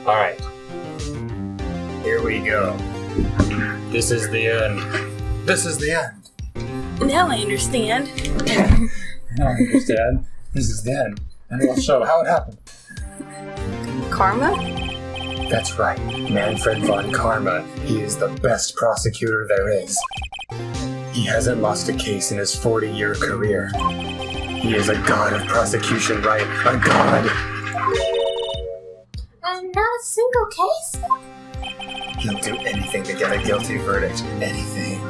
Alright. Here we go. This is the end. This is the end. Now I understand. Now I understand. This is the end. And we'll show how it happened. Karma? That's right. Manfred von Karma. He is the best prosecutor there is. He hasn't lost a case in his 40-year career. He is a god of prosecution, right? A god! Not a single case? He'll do anything to get a guilty verdict. Anything.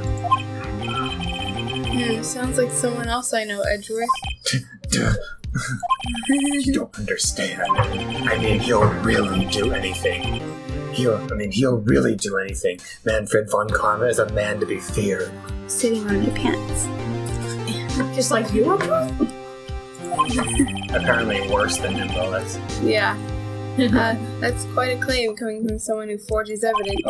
Sounds like someone else I know, Edgeworth. You don't understand. I mean, he'll really do anything. He'll really do anything. Manfred von Karma is a man to be feared. Sitting on my pants. Just like you were? Apparently worse than him, though. That's... Yeah. That's quite a claim coming from someone who forges evidence.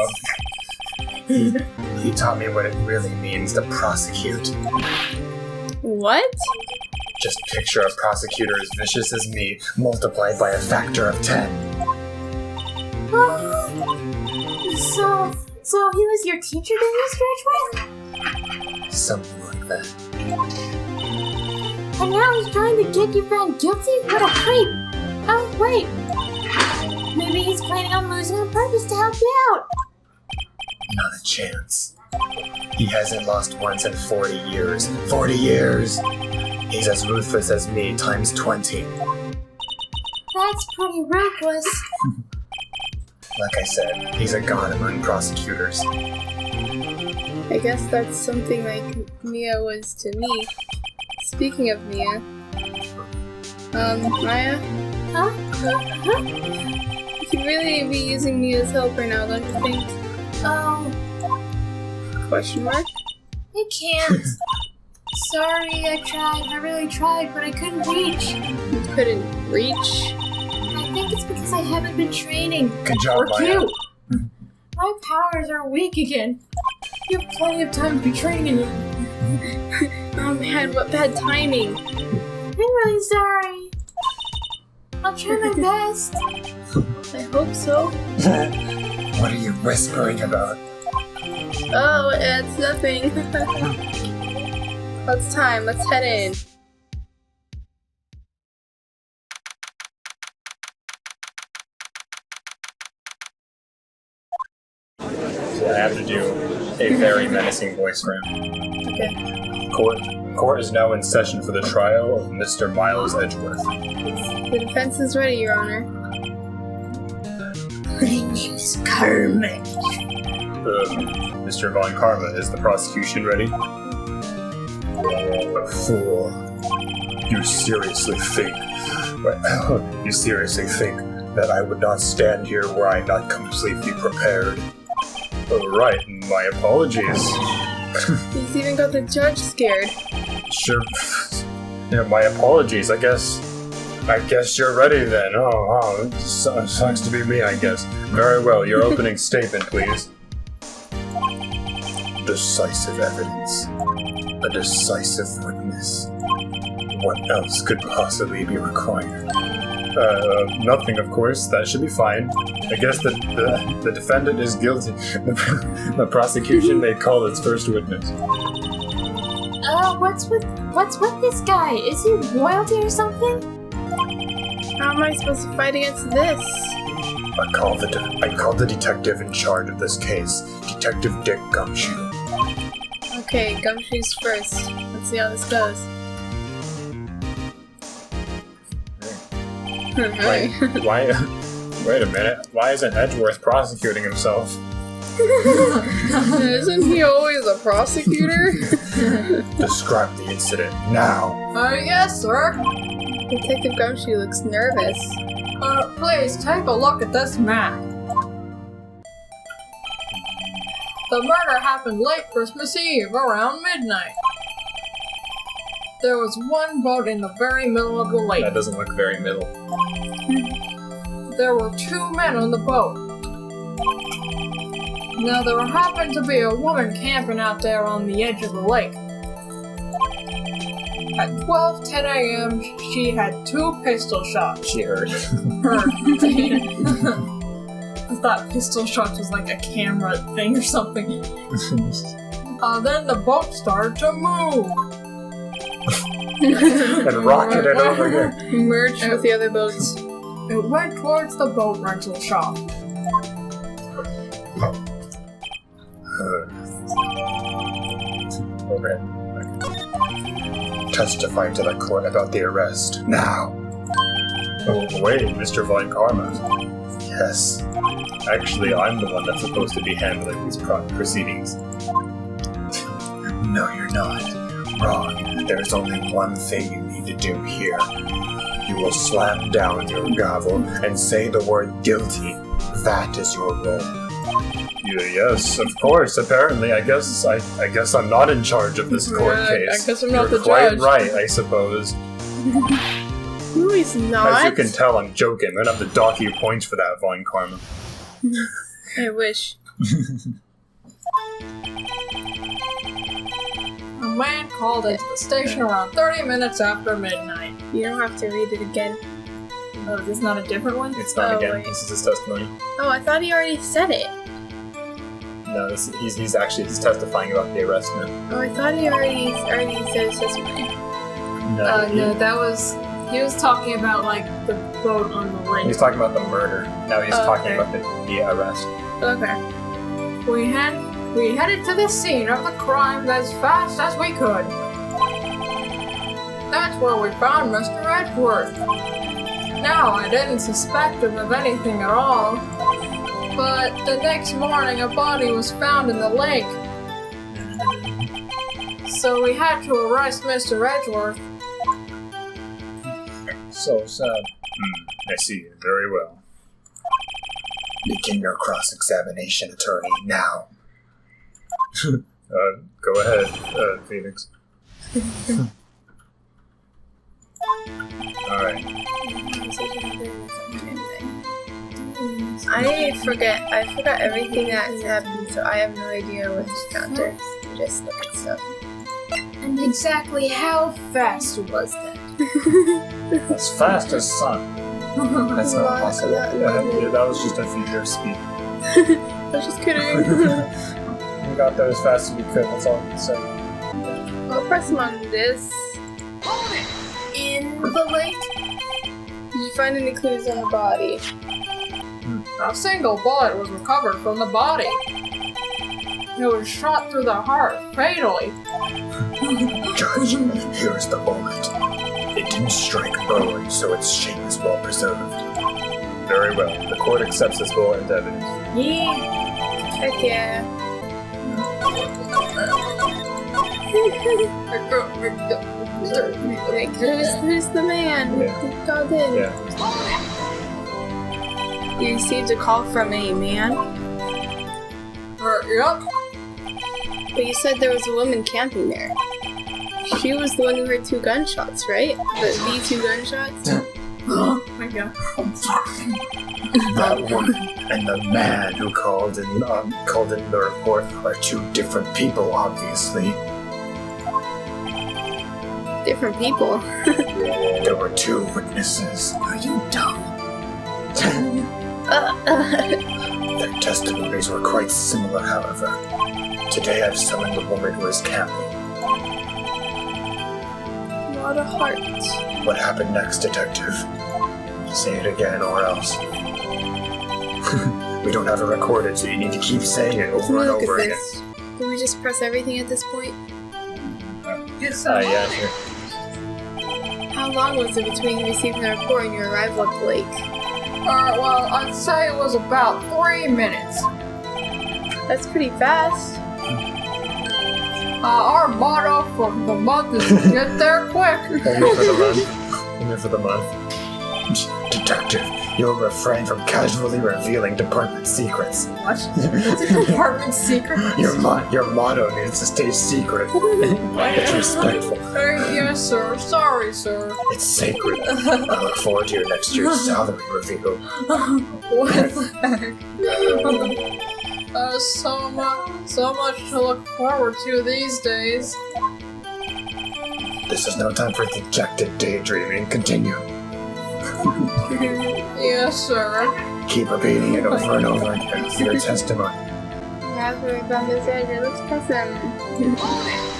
He taught me what it really means to prosecute. What? Just picture a prosecutor as vicious as me, multiplied by a factor of 10. So he was your teacher then, Mr. Edgeworth? Something like that. And now he's trying to get you found guilty? What a creep! Oh, wait. Maybe he's planning on losing on purpose to help you out. Not a chance. He hasn't lost once in 40 years. 40 years! He's as ruthless as me times 20. That's pretty reckless. Like I said, he's a god among prosecutors. I guess that's something like Mia was to me. Speaking of Mia. Maya? Huh? You could really be using Mia's help right now, don't you think? Oh, Question mark? I can't. Sorry, I really tried, but I couldn't reach. You couldn't reach? I think it's because I haven't been training. Good job, Or Maya. cute. My powers are weak again. You have plenty of time to be training in. Oh man, what bad timing. I'm really sorry. I'll try my best. I hope so. What are you whispering about? Oh, it's nothing. Well, it's time. Let's head in. So I have to do a very menacing voice for him. Okay. Court is now in session for the trial of Mr. Miles Edgeworth. The defense is ready, Your Honor. My name is Karma. Mr. Von Karma, is the prosecution ready? Fool. You seriously think that I would not stand here were I not completely prepared? Right, my apologies. He's even got the judge scared. Sure. Yeah, my apologies. I guess you're ready then. Oh, it sucks to be me, I guess. Very well, your opening statement, please. Decisive evidence. A decisive witness. What else could possibly be required? Nothing, of course. That should be fine. I guess the defendant is guilty. The prosecution may call its first witness. What's with this guy? Is he royalty or something? How am I supposed to fight against this? I called the detective in charge of this case, Detective Dick Gumshoe. Okay, Gumshoe's first. Let's see how this goes. Wait a minute. Why isn't Edgeworth prosecuting himself? Isn't he always a prosecutor? Describe the incident now. Yes, sir. Detective Gumshoe looks nervous. Please take a look at this map. The murder happened late Christmas Eve, around midnight. There was one boat in the very middle of the lake. That doesn't look very middle. There were 2 men on the boat. Now there happened to be a woman camping out there on the edge of the lake. At 12:10 a.m., she had 2 pistol shots. She heard. I thought pistol shots was like a camera thing or something. Then the boat started to move. And rocketed over here. Merged with the other boats. It went towards the boat rental shop. Okay. Testify to the court about the arrest. Now. Oh, wait, Mr. Von Karma. Yes. Actually, I'm the one that's supposed to be handling these proceedings. No, you're not. Wrong. There's only one thing you need to do here. You will slam down your gavel and say the word guilty. That is your role. Yes, of course. Apparently, I guess I'm not in charge of this court case. I guess I'm not You're the quite judge. right, I suppose. No, he's not. As you can tell, I'm joking. I'm gonna have to dock you points for that, Vine Karma. I wish. A man called into the station around 30 minutes after midnight. You don't have to read it again. Oh, this is not a different one? It's not Oh, again. wait. This is his testimony. Oh, I thought he already said it. No, he's testifying about the arrest now. Oh, I thought he already said his testimony. No, No, that was... He was talking about, like, the boat on the lake. he's talking about the murder. Now he's talking okay. about the arrest. Okay. We headed to the scene of the crime as fast as we could. That's where we found Mr. Edgeworth. Now, I didn't suspect him of anything at all, but the next morning a body was found in the lake. So we had to arrest Mr. Edgeworth. So sad. I see. Very well. Begin your cross-examination, attorney, now. Go ahead, Phoenix. Alright. I forgot everything that has happened, so I have no idea what to counter. Just look at stuff. And exactly how fast was that? As fast as sun. That's not possible. That was just a figure of speed. I was just kidding. We got there as fast as we could, that's all I can say. I'll press him on this. In the lake? Did you find any clues on the body? A single bullet was recovered from the body. It was shot through the heart, fatally. Judge, here's the bullet. It didn't strike bone, so its shape is well preserved. Very well. The court accepts this bullet into evidence. Yeah. Heck yeah. Like, who's the man? Yeah. Who called in? Yeah. You received a call from a man? Yup. But you said there was a woman camping there. She was the one who heard 2 gunshots, right? The 2 gunshots? Oh my god. That woman and the man who called in the report are 2 different people, obviously. different people. There were 2 witnesses. Are you dumb? Their testimonies were quite similar, however. Today I've summoned the woman who is camping. Not a heart. What happened next, Detective? Say it again or else. We don't have it recorded, so you need to keep saying it over and Look over at again. this. Can we just press everything at this point? Yeah, sure. How long was it between you receiving the report and your arrival at the lake? Well, I'd say it was about 3 minutes. That's pretty fast. Our motto for the month is get there quick. Only for the month. Detective, you'll refrain from casually revealing department secrets. What? It's a department secret. Your motto needs to stay secret. It's respectful. Yes, sir. Sorry, sir. It's sacred. I look forward to your next year's salary reveal. What the heck? So much to look forward to these days. This is no time for dejected daydreaming. Continue. Yes, sir. Keep repeating it over and over again. Your testimony. After we found this Edward, let's press him.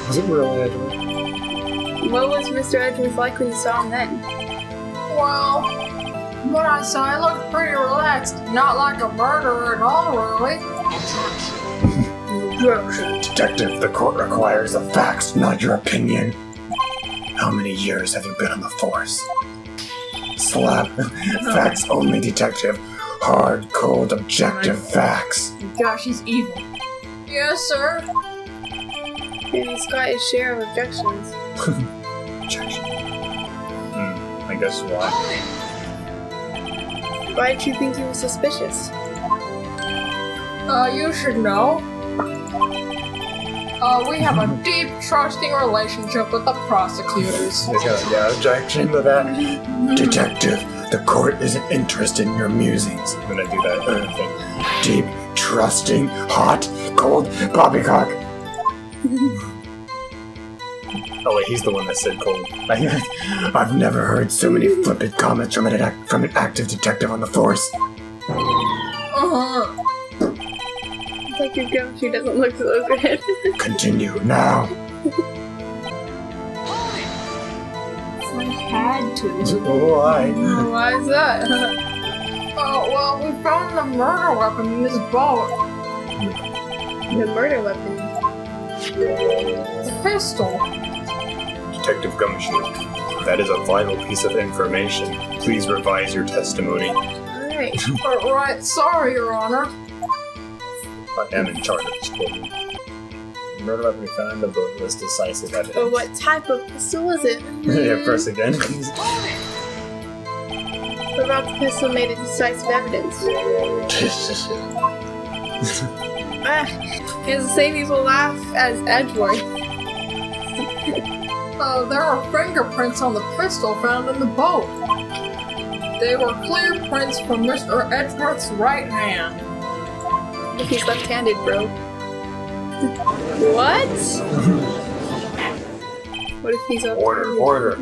Was it really Edward? What was Mr. Edwards like when you saw him then? Well, what I saw, I looked pretty relaxed. Not like a murderer at all, really. Detective, the court requires the facts, not your opinion. How many years have you been on the force? Slap. Facts only, Detective. Hard, cold, objective facts. Gosh, he's evil. Yes, sir. And he's got his share of objections. I guess why? Why did you think he was suspicious? You should know. We have a deep, trusting relationship with the prosecutors. Yeah, objection to that. Detective, the court isn't interested in your musings. I'm gonna do that thing. Deep, trusting, hot, cold, poppycock. Oh wait, he's the one that said cold. I've never heard so many flippant comments from an active detective on the force. Uh-huh. It's like your gumshoe doesn't look so good. Continue now. I had to. Why? Why is that? Well, we found the murder weapon in this boat. The murder weapon. The pistol. Detective Gumshoe, that is a vital piece of information. Please revise your testimony. Alright. Right, sorry, Your Honor. I am in charge of this court. The murder weapon we found in the boat was decisive evidence. But what type of pistol was it? Yeah, press again. What about the pistol made it decisive evidence? He has the same evil laugh as Edward. There are fingerprints on the pistol found in the boat. They were clear prints from Mr. Edgeworth's right hand. If he's left-handed, bro. What? What if he's up? Order.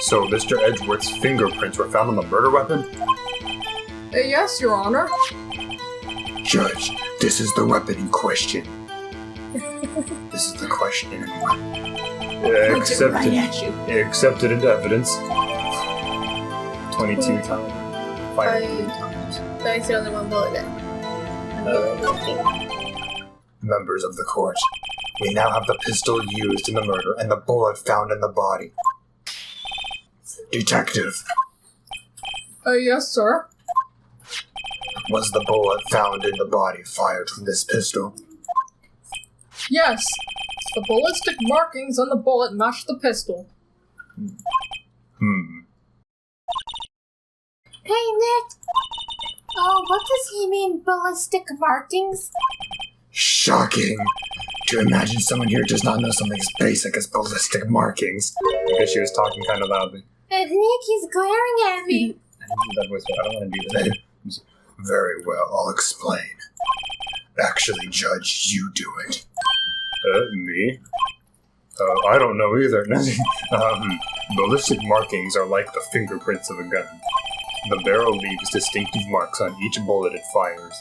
So, Mr. Edgeworth's fingerprints were found on the murder weapon? Yes, Your Honor. Judge, this is the weapon in question. This is the question in weapon. Accepted into evidence. 22 times. Fired 3 times. That's the only one bullet then. Members of the court, we now have the pistol used in the murder and the bullet found in the body. Detective, Yes, sir. was the bullet found in the body fired from this pistol? Yes. The ballistic markings on the bullet match the pistol. Hey, Nick. What does he mean, ballistic markings? Shocking! To imagine someone here does not know something as basic as ballistic markings. I guess she was talking kind of loudly. Nick, he's glaring at me. I don't want to do that. Very well, I'll explain. Actually, Judge, you do it. Me? I don't know either. Ballistic markings are like the fingerprints of a gun. The barrel leaves distinctive marks on each bullet it fires.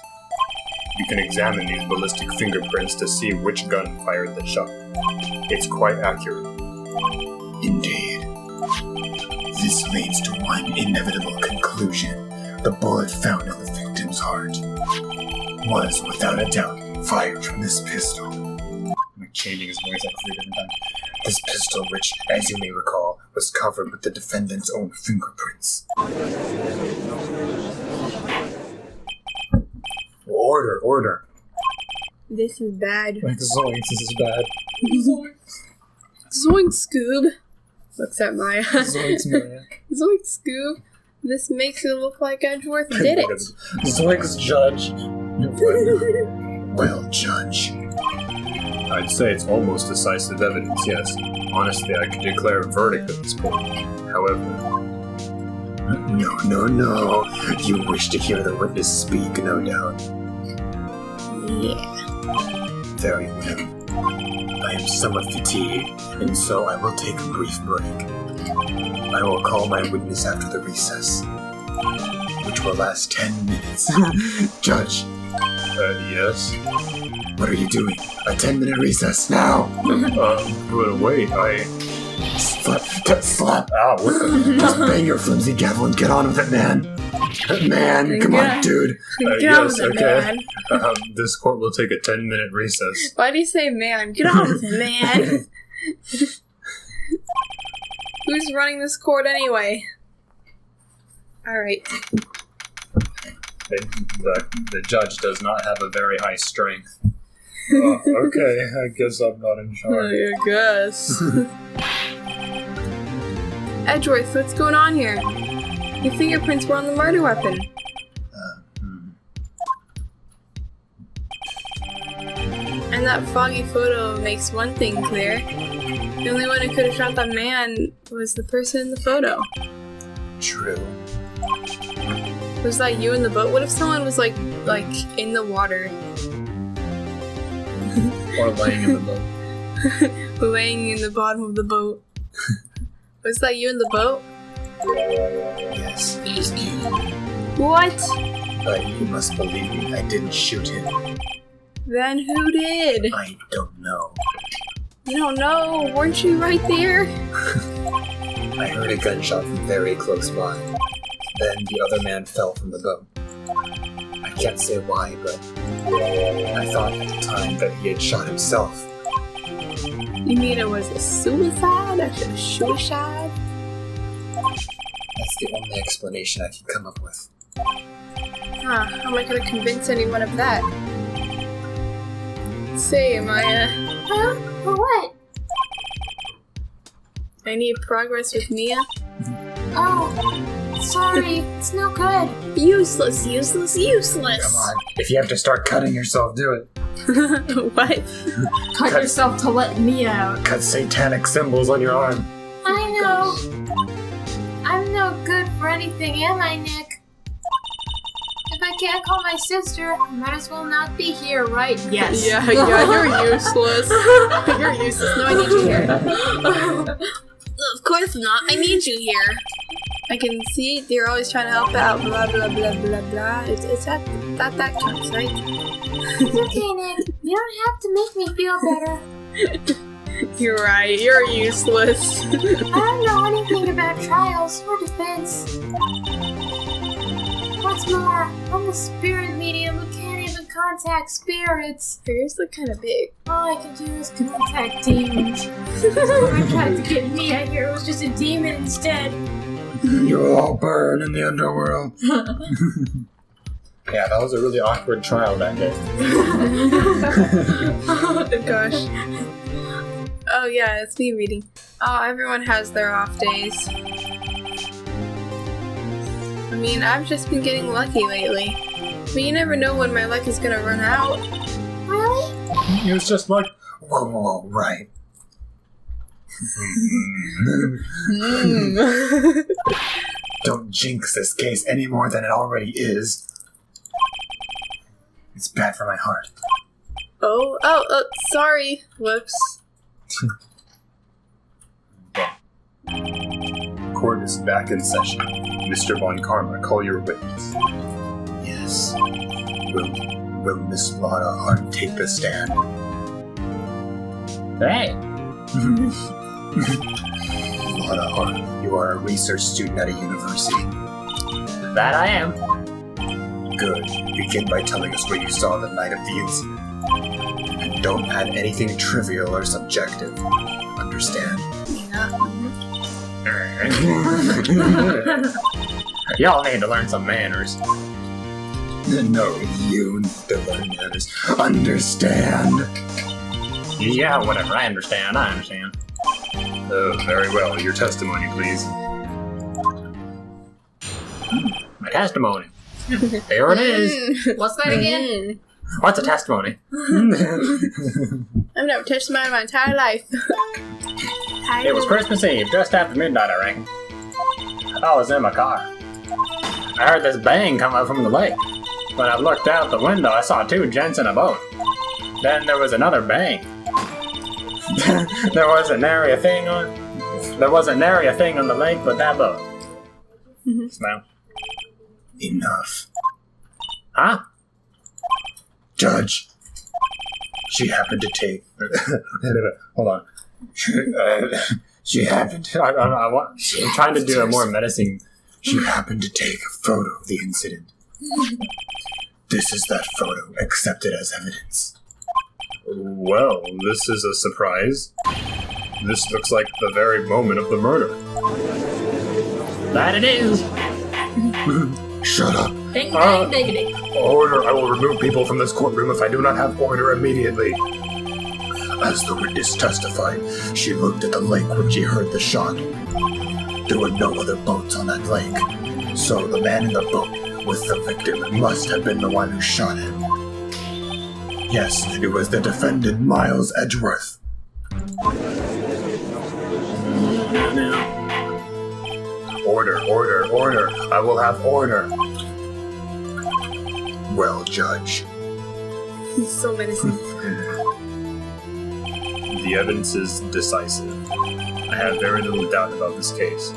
You can examine these ballistic fingerprints to see which gun fired the shot. It's quite accurate. Indeed. This leads to one inevitable conclusion. The bullet found in the victim's heart was, without a doubt, fired from this pistol. I'm changing his voice like 3 different times. This pistol, which, as you may recall, was covered with the defendant's own fingerprints. Order. This is bad. Like zoinks, this is bad. Zoink, Scoob. Looks at Maya. Zoinks, Maya. Zoink, Scoob. This makes it look like Edgeworth did it. Zoinks, Judge. Well, Judge. I'd say it's almost decisive evidence, yes. Honestly, I could declare a verdict at this point. However... No. You wish to hear the witness speak, no doubt. Yeah. Very well. I am somewhat fatigued, and so I will take a brief break. I will call my witness after the recess, which will last 10 minutes. Judge. Yes? What are you doing? A 10-minute recess, now! But wait, Slap! Ow, what the... Just bang your flimsy gavel and get on with it, man! Man, come on, dude! Get on yes, with it, okay. man. This court will take a 10-minute recess. Why do you say man? Get on with it, man. Who's running this court anyway? Alright. The judge does not have a very high strength. Okay, I guess I'm not in charge. I guess. Edgeworth, what's going on here? Your fingerprints were on the murder weapon. And that foggy photo makes one thing clear. The only one who could have shot that man was the person in the photo. True. Was that you in the boat? What if someone was like in the water? Or laying in the boat. Laying in the bottom of the boat. Was that you in the boat? Yes, it is me. What? But you must believe me, I didn't shoot him. Then who did? I don't know. You don't know? Weren't you right there? I heard a gunshot from very close by. Then the other man fell from the boat. I can't say why, but I thought at the time that he had shot himself. You mean it was a suicide? A suicide? That's the only explanation I can come up with. Huh, how am I gonna convince anyone of that? Say, Maya, Huh? For what? any progress with Mia? Oh, sorry. It's no good. Useless. Come on, if you have to start cutting yourself, do it. What? Cut yourself to let me out. Cut satanic symbols on your arm. I know. I'm no good for anything, am I, Nick? If I can't call my sister, I might as well not be here, right? Yes. Yeah, you're useless. You're useless. No, I need you here. Of course not. I need you here. I can see you're always trying to help out. Blah blah blah blah blah. It's that counts, right? It's okay, Nick. You don't have to make me feel better. You're right. You're useless. I don't know anything about trials or defense. What's more, I'm a spirit medium who can't even contact spirits. Yours look kind of big. All I can do is contact demons. I tried to get me out here, it was just a demon instead. You'll all burn in the underworld. Yeah, that was a really awkward trial that day. Oh gosh. Oh yeah, it's me reading. Oh, everyone has their off days. I mean, I've just been getting lucky lately. But you never know when my luck is gonna run out. Really? It was just like... Whoa, right. Don't jinx this case any more than it already is. It's bad for my heart. Oh, sorry. Whoops. court is back in session. Mr. Von Karma, call your witness. Yes. Will Miss Lotta Hart take the stand? Hey, Lotta Hart, you are a research student at a university. that I am. Good. Begin by telling us what you saw the night of the incident. And don't add anything trivial or subjective. Understand? Y'all need to learn some manners. No, you need to learn manners. Understand? Yeah, whatever. I understand. Oh, very well. Your testimony, please. My testimony. There it is. What's that again? What's a testimony? I've never touched mine in my entire life. It was Christmas Eve, just after midnight, I reckon. I was in my car. I heard this bang come up from the lake. When I looked out the window, I saw two gents in a boat. Then there was another bang. There wasn't nary a thing on the lake but that boat. Smell. Enough. Huh? Judge. She happened to take... Hold on. She happened to... I'm trying to do a more menacing... She happened to take a photo of the incident. This is that photo, accepted as evidence. Well, this is a surprise. This looks like the very moment of the murder. That it is! Shut up. Ding, dang, diggity. Order! I will remove people from this courtroom if I do not have order immediately. As the witness testified, she looked at the lake when she heard the shot. There were no other boats on that lake, so the man in the boat with the victim must have been the one who shot him. Yes, it was the defendant, Miles Edgeworth. Order, order, order! I will have order! Well, Judge. He's so menacing. The evidence is decisive. I have very little doubt about this case.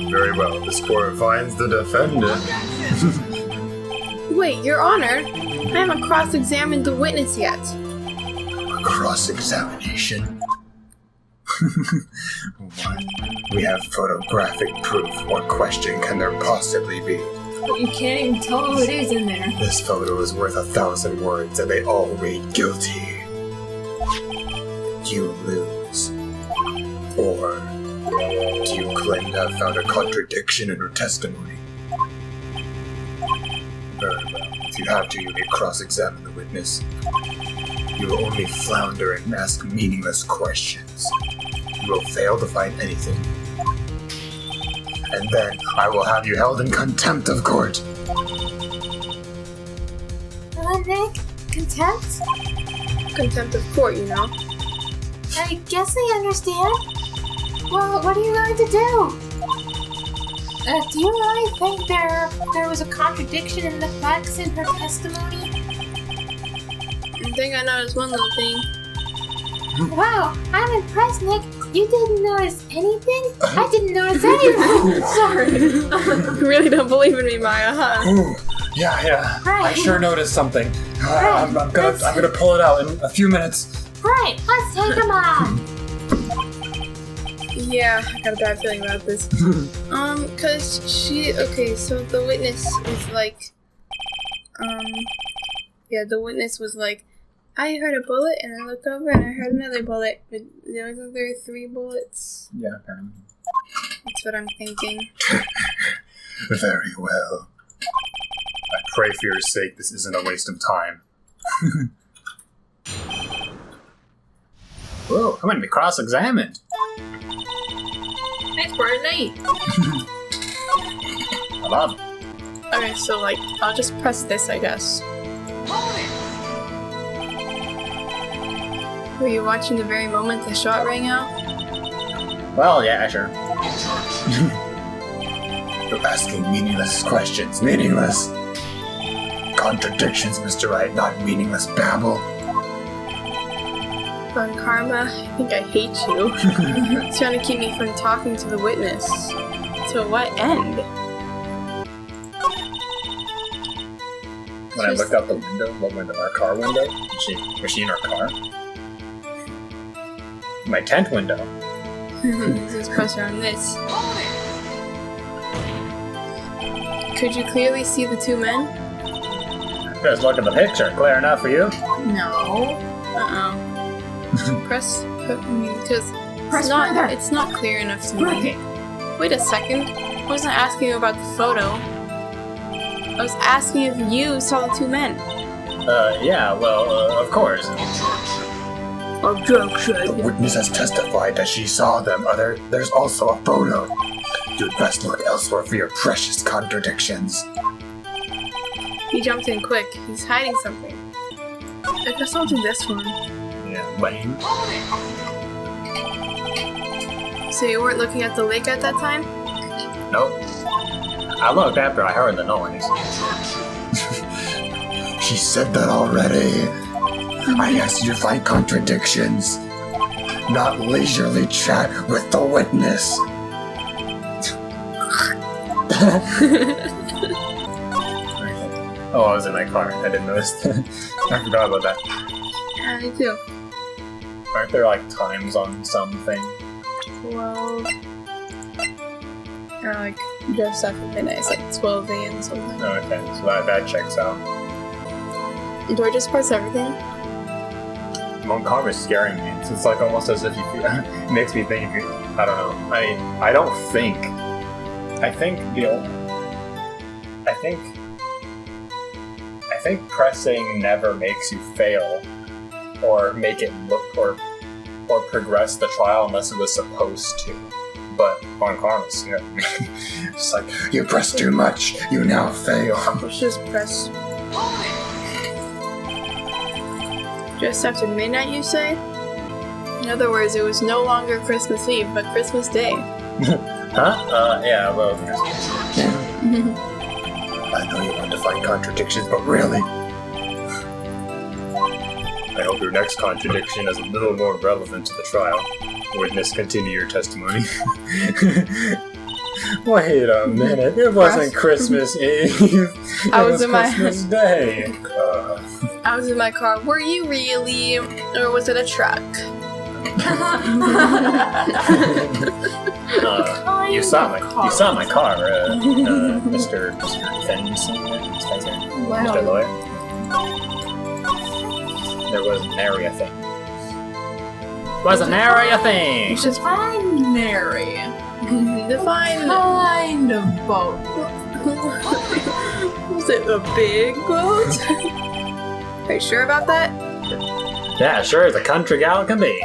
Very well, this court finds the defendant. Wait, Your Honor, I haven't cross-examined the witness yet. A cross-examination? What? We have photographic proof. What question can there possibly be? But you can't even tell who it is in there. This photo is worth 1,000 words, and they all read guilty. You lose. Or do you claim to have found a contradiction in her testimony? Very well. If you have to, you may cross-examine the witness. You will only flounder and ask meaningless questions. You will fail to find anything. And then I will have you held in contempt of court. Nick? Contempt? Contempt of court, you know. I guess I understand. Well, what are you going to do? Do you really think there was a contradiction in the facts in her testimony? I think I noticed one little thing. Wow, I'm impressed, Nick. You didn't notice anything? I didn't notice anything. Sorry. You really don't believe in me, Maya, huh? Ooh, yeah. I Right. sure noticed something. Right. I'm gonna pull it out in a few minutes. Right, let's take him out. Yeah, I got a bad feeling about this. Cause so the witness was like, the witness was like, I heard a bullet and I looked over and I heard another bullet, but wasn't there 3 bullets? Yeah, apparently. That's what I'm thinking. Very well. I pray for your sake this isn't a waste of time. Whoa, I'm gonna be cross-examined. Thanks for a night. I love it. Okay, so like, I'll just press this, I guess. Were you watching the very moment the shot rang out? Well, yeah, sure. You're asking meaningless questions. Meaningless! Contradictions, Mr. Wright, not meaningless babble. Von Karma, I think I hate you. It's trying to keep me from talking to the witness. To what end? When I looked out the window, what window? Our car window? Was she in our car? My tent window. Just press on this. Could you clearly see the two men? Just look at the picture. Clear enough for you? No. Uh-oh. Press... Because Press further. it's not clear enough to Frick me. it. Wait a second. I wasn't asking you about the photo. I was asking if you saw the two men. Yeah, well, of course. The witness has testified that she saw them. There's also a photo. You'd best look elsewhere for your precious contradictions. He jumped in quick. He's hiding something. I guess I'll do this one. Yeah, lame. So you weren't looking at the lake at that time? Nope. I looked after I heard the noise. She said that already. I asked you to find contradictions, not leisurely chat with the witness. Oh, I was in my car. I didn't notice that. I forgot about that. Yeah, me too. Aren't there like times on something? 12... like, just after midnight, it's like 12 a.m. something. Oh, okay, so that checks out. Do I just press everything? Mon car is scaring me. It's like almost as if you feel, it makes me think. I don't know. I don't think. I think I think pressing never makes you fail, or make it look or progress the trial unless it was supposed to. But Von Karma scared me. It's like, you pressed too much, you now fail. Let's just press... Just after midnight, you say? In other words, it was no longer Christmas Eve, but Christmas Day. Huh? Yeah, well... I know you want to find contradictions, but really, I hope your next contradiction is a little more relevant to the trial. Witness, continue your testimony. Wait a minute, it wasn't Christmas Eve. I It was in my- Christmas Day. I was in my car. Were you really? Or was it a truck? You saw my car, Mr. Fenson? Mr. Lawyer? There was nary a thing. Wasn't nary a thing! It's just Binary. define. Kind of boat. Was it a big boat? Are you sure about that? Yeah, sure as a country gal can be.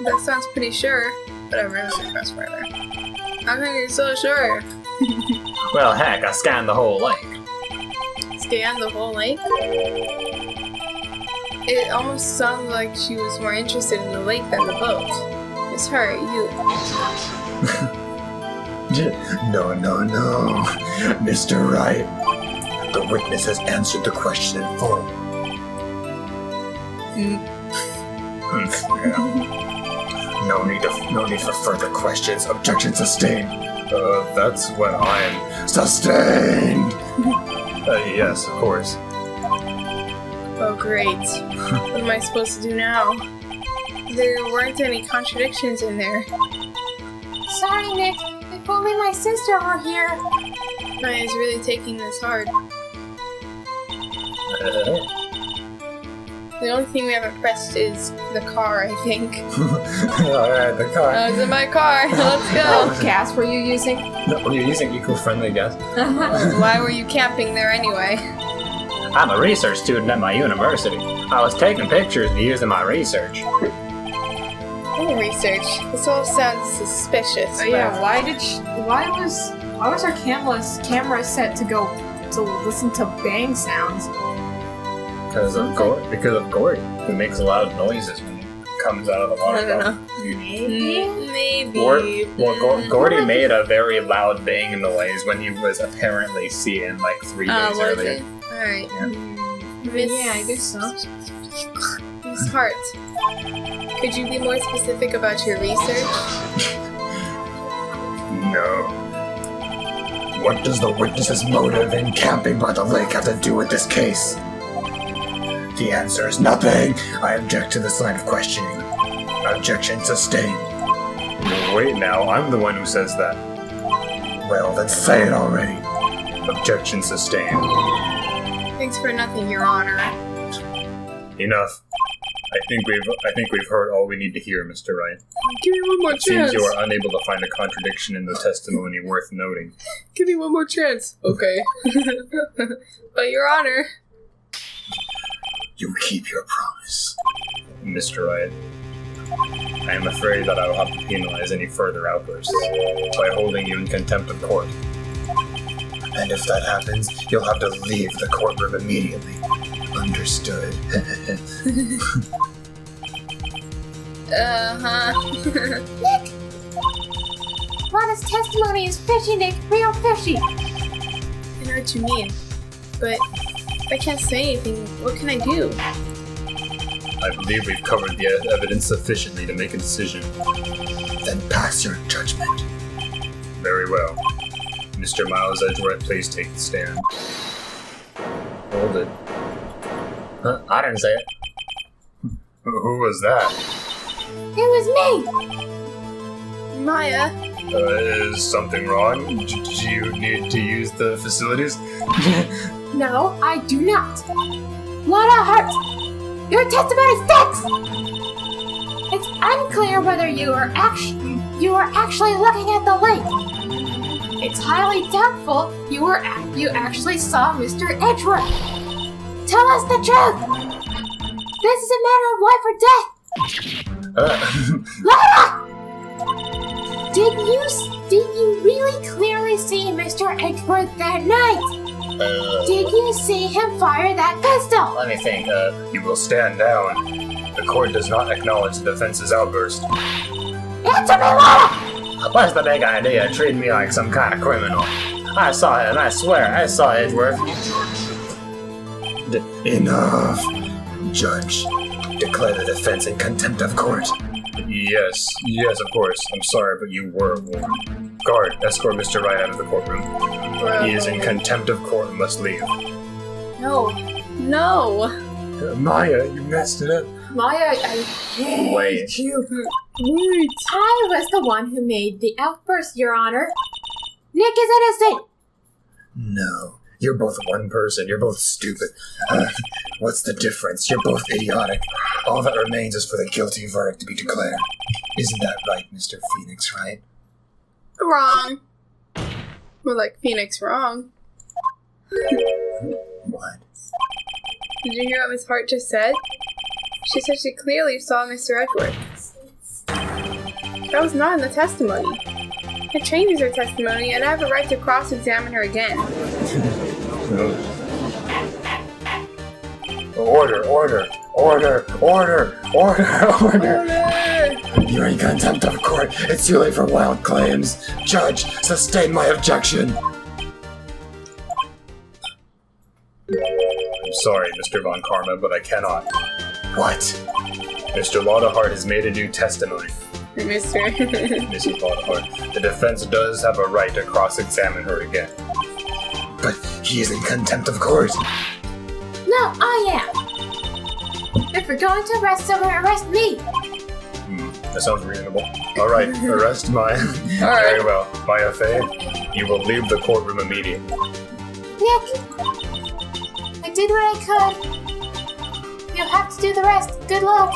That sounds pretty sure. But I really should press further. How come you're so sure? Well, heck, I scanned the whole lake. Scan the whole lake? It almost sounded like she was more interested in the lake than the boat. Miss her, you... no, Mr. Wright. The witness has answered the question in full. No need for further questions. Objection sustained. That's what I'm... Sustained! Yes, of course. Oh, great. What am I supposed to do now? There weren't any contradictions in there. Sorry, Nick. If only my sister were here. Maya's really taking this hard. The only thing we haven't pressed is the car, I think. Alright, the car. I was in my car. Let's go. What gas were you using? No, were you using eco-friendly gas? Why were you camping there anyway? I'm a research student at my university. I was taking pictures to use in my research. Oh, research. This all sounds suspicious. Oh yeah, why was our camera set to go to listen to bang sounds? Because of Gordy, who makes a lot of noises when he comes out of the water. I don't know. Maybe. Gordy made a very loud bang noise when he was apparently seeing like 3 days Was earlier. it? Alright. Yeah. Miss... Yeah, I guess so. Miss Hart, could you be more specific about your research? No. What does the witness's motive in camping by the lake have to do with this case? The answer is nothing. I object to this line of questioning. Objection sustained. Wait now, I'm the one who says that. Well, then say it already. Objection sustained. Thanks for nothing, Your Honor. Enough. I think we've heard all we need to hear, Mr. Wright. Give me one more It seems chance. you are unable to find a contradiction in the testimony worth noting. Give me one more chance. Okay. But Your Honor. You keep your promise. Mr. Wright, I am afraid that I will have to penalize any further outbursts by holding you in contempt of court. And if that happens, you'll have to leave the courtroom immediately. Understood. Nick! Lana's testimony is fishy, Nick. Real fishy. I know what you mean. But if I can't say anything, what can I do? I believe we've covered the evidence sufficiently to make a decision. Then pass your judgment. Very well. Mr. Miles Edgeworth, please take the stand. Hold it. Huh? I didn't say it. Who was that? It was me! Maya. Is something wrong? Do you need to use the facilities? No, I do not. Lana Hart! Your testimony stinks! It's unclear whether you are actually looking at the lake. It's highly doubtful you actually saw Mr. Edgeworth. Tell us the truth! This is a matter of life or death! Lana! Did you really clearly see Mr. Edgeworth that night? Did you see him fire that pistol? Let me think. You will stand down. The court does not acknowledge the defense's outburst. Answer me, Lana! What's the big idea of treating me like some kind of criminal? I saw him, I swear, I saw Edgeworth. Enough. Judge, declare the defense in contempt of court. Yes, of course. I'm sorry, but you were warned. Guard, escort Mr. Wright out of the courtroom. He is in contempt of court and must leave. No. No. Maya, you messed it up. Maya, I hate Wait. you. Wait. I was the one who made the outburst, Your Honor. Nick is innocent. No. You're both one person. You're both stupid. What's the difference? You're both idiotic. All that remains is for the guilty verdict to be declared. Isn't that right, Mr. Phoenix, right? Wrong. More like Phoenix wrong. What? Did you hear what Miss Hart just said? She said she clearly saw Mr. Edgeworth. That was not in the testimony. It changes her testimony, and I have a right to cross-examine her again. Order. You're in contempt of court. It's too late for wild claims. Judge, sustain my objection. I'm sorry, Mr. Von Karma, but I cannot. What? Mr. Laudahart has made a new testimony. Mr. Mrs. Laudahart, the defense does have a right to cross-examine her again. But he is in contempt of court. No, I am. If you're going to arrest someone, arrest me. That sounds reasonable. Alright, arrest Maya. Very well. Maya Faye, you will leave the courtroom immediately. Nick, I did what I could. You'll have to do the rest. Good luck.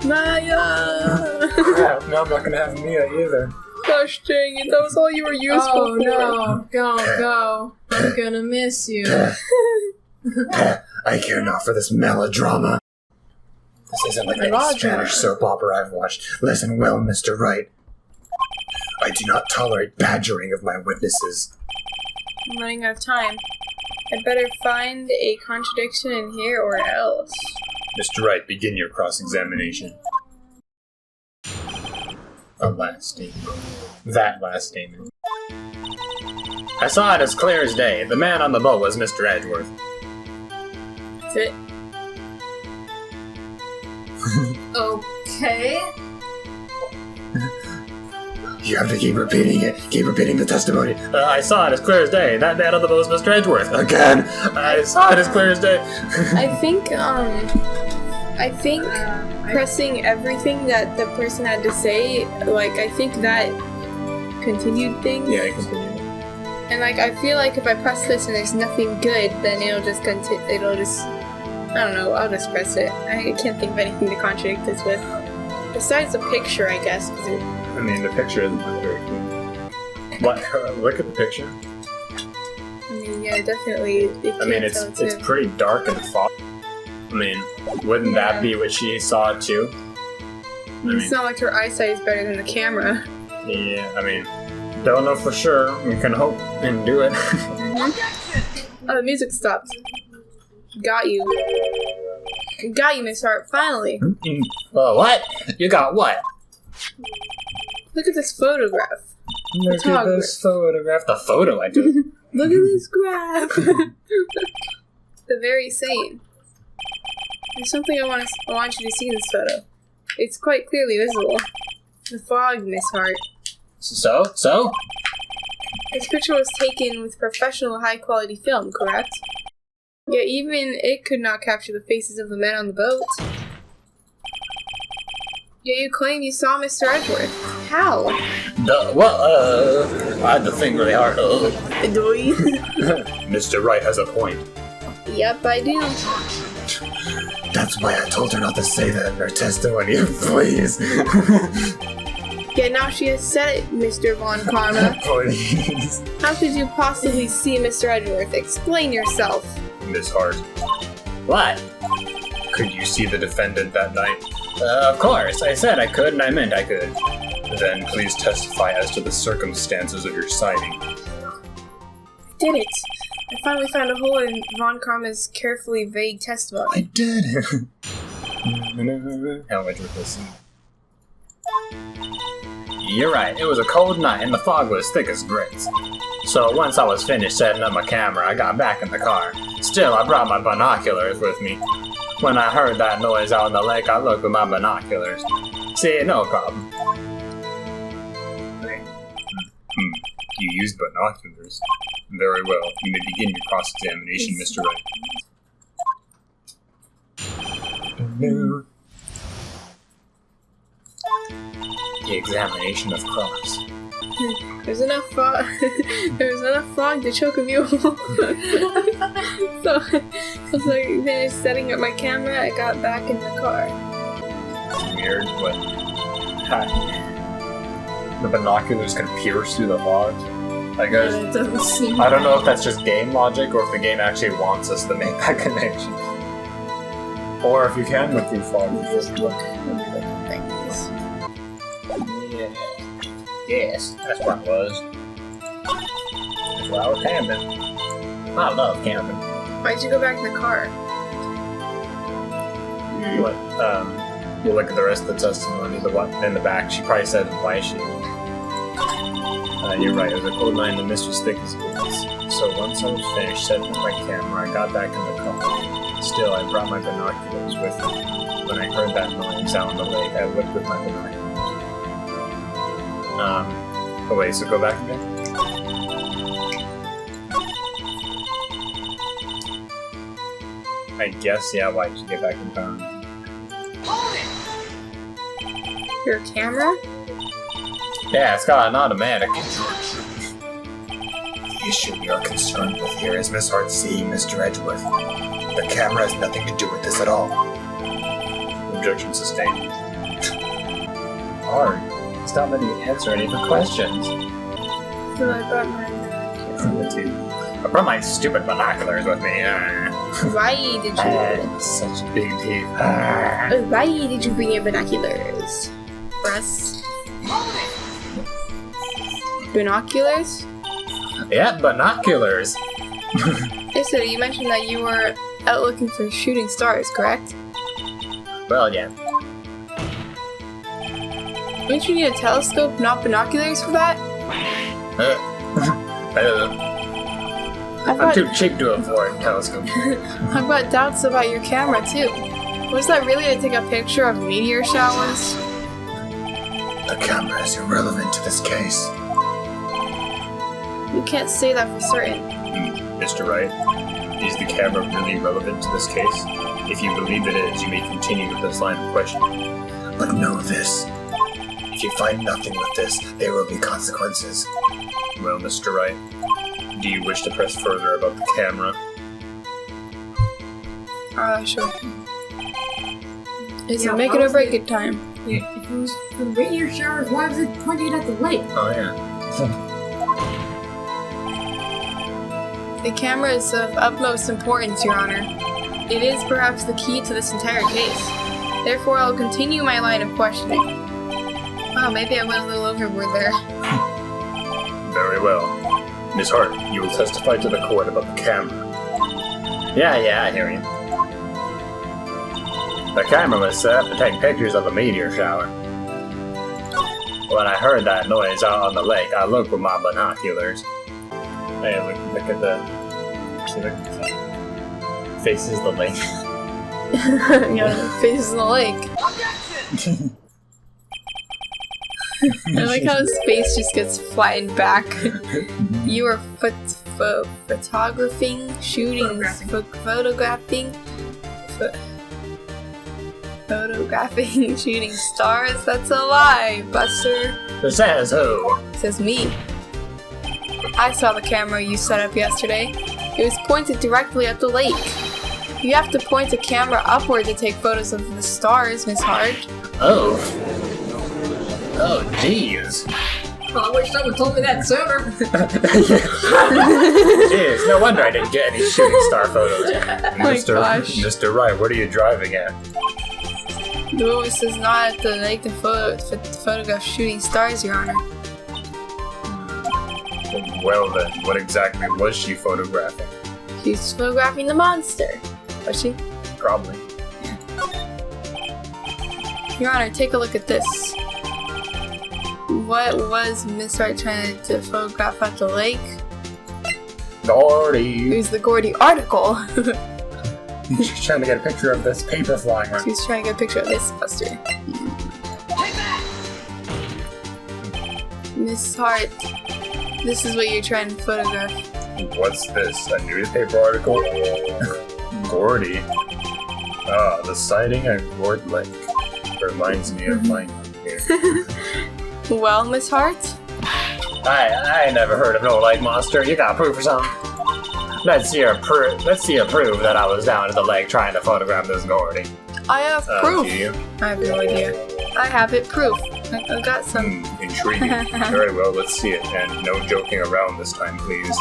Maya! Crap, now I'm not gonna have Mia either. Gosh dang it, that was all you were useful Oh for. no, go. I'm gonna miss you. I care not for this melodrama. This isn't like any Spanish soap opera I've watched. Listen well, Mr. Wright. I do not tolerate badgering of my witnesses. I'm running out of time. I'd better find a contradiction in here or else. Mr. Wright, begin your cross-examination. That last statement. I saw it as clear as day. The man on the boat was Mr. Edgeworth. That's it. Okay. You have to keep repeating it. Keep repeating the testimony. I saw it as clear as day. That man on the boat was Mr. Edgeworth. Again. I saw it as clear as day. I think pressing everything that the person had to say, like, I think that continued things. Yeah, it continued. And, like, I feel like if I press this and there's nothing good, then it'll just continue. It'll just, I don't know, I'll just press it. I can't think of anything to contradict this with. Besides the picture, I guess. 'Cause I mean, the picture isn't very cool. What? Look at the picture. I mean, yeah, definitely. I mean, it's pretty dark and foggy. I mean, wouldn't that be what she saw too? It's not like her eyesight is better than the camera. Yeah, I mean, don't know for sure. We can hope and do it. Oh, the music stopped. Got you. Got you, Miss Hart, finally. Well, what? You got what? Look at this photograph. Look at this photograph. The photo I took. Look at this graph. The very same. There's something I want you to see in this photo. It's quite clearly visible. The fog, Miss Hart. So? This picture was taken with professional high-quality film, correct? Yet even it could not capture the faces of the men on the boat. Yet you claim you saw Mr. Edgeworth. How? I had to think really hard. Do you? Mr. Wright has a point. Yep, I do. That's why I told her not to say that in her testimony, please. Yet now she has said it, Mr. Von Karma. Please. How could you possibly see Mr. Edgeworth? Explain yourself. Miss Hart, What? could you see the defendant that night? Of course. I said I could and I meant I could. Then please testify as to the circumstances of your sighting. Did it. I finally found a hole in Von Karma's carefully vague testimony. I did. How much would this? You're right. It was a cold night and the fog was thick as grits. So once I was finished setting up my camera, I got back in the car. Still, I brought my binoculars with me. When I heard that noise out in the lake, I looked with my binoculars. See, no problem. You used binoculars. Very well. You may begin your cross-examination, Mr. Wright. The examination of cross. There's enough fog. There's enough fog to choke a mule. So once I finished setting up my camera, I got back in the car. Weird, but the binoculars can pierce through the fog. I guess. It doesn't seem. I don't know if that's just game logic or if the game actually wants us to make that connection. Or if you can look through fog. Just look at things. Yeah. Yes, that's what it was. That's why I was camping. I love camping. Why'd you go back in the car? What? You look at the rest of the testimony. The one in the back. She probably said why she. You're right. It was a cold night and the mist was thick as boots. So once I was finished setting up my camera, I got back in the car. Still, I brought my binoculars with me. When I heard that noise out on the lake, I looked with my binoculars. Oh wait, so go back again? I guess, yeah, why did you get back in town? Your camera? Yeah, it's got an automatic. The issue we are concerned with here is Miss Hart seeing Mr. Edgeworth. The camera has nothing to do with this at all. Objection sustained. Hard. Stop letting you answer any of the questions. So I brought my I brought my stupid binoculars with me. Why did you? Such big teeth. Why did you bring your binoculars? Russ? Binoculars? Yeah, binoculars. Yesterday you mentioned that you were out looking for shooting stars, correct? Well, yeah. Don't you need a telescope, not binoculars for that? I'm too cheap to afford a telescope. I've got doubts about your camera too. Was that really to take a picture of meteor showers? The camera is irrelevant to this case. You can't say that for certain. Mr. Wright, is the camera really relevant to this case? If you believe it is, you may continue with this line of questioning. But know this. If you find nothing with this, there will be consequences. Well, Mr. Wright, do you wish to press further about the camera? Sure. It's a make it or break it time. If it was for meteor showers, why was it pointed at the lake? Oh, yeah. The camera is of utmost importance, Your Honor. It is perhaps the key to this entire case. Therefore, I'll continue my line of questioning. Wow, maybe I went a little overboard there. Very well. Miss Hart, you will testify to the court about the camera. Yeah, I hear you. The camera was set up to take pictures of a meteor shower. When I heard that noise out on the lake, I looked with my binoculars. Hey, look at the... See, look at that. Faces the lake. Yeah, faces in the lake. I like how his face just gets flattened back. You are photographing, shooting, photographing, shooting stars. That's a lie, Buster. Says who? Says me. I saw the camera you set up yesterday. It was pointed directly at the lake. You have to point the camera upward to take photos of the stars, Miss Hart. Oh, jeez. Well, I wish someone told me that sooner. Jeez, no wonder I didn't get any shooting star photos. My gosh. Mr. Wright, what are you driving at? The witness is not at the lake to photograph shooting stars, Your Honor. Well then, what exactly was she photographing? She's photographing the monster. Was she? Probably. Your Honor, take a look at this. What was Miss Hart trying to photograph at the lake? Gordy! It was the Gordy article. She's trying to get a picture of this paper flying around. She's trying to get a picture of this, Buster. Miss Hart, this is what you're trying to photograph. What's this? A newspaper article? Gordy. Ah, the sighting at Gord Lake. Reminds me of mine here. Well, Miss Hart? I ain't never heard of no lake monster. You got proof or something? Let's see her prove that I was down at the lake trying to photograph this Gordy. I have proof. Do you? I have no idea. I have it proof. I got some. Intriguing. Very well, let's see it. And no joking around this time, please.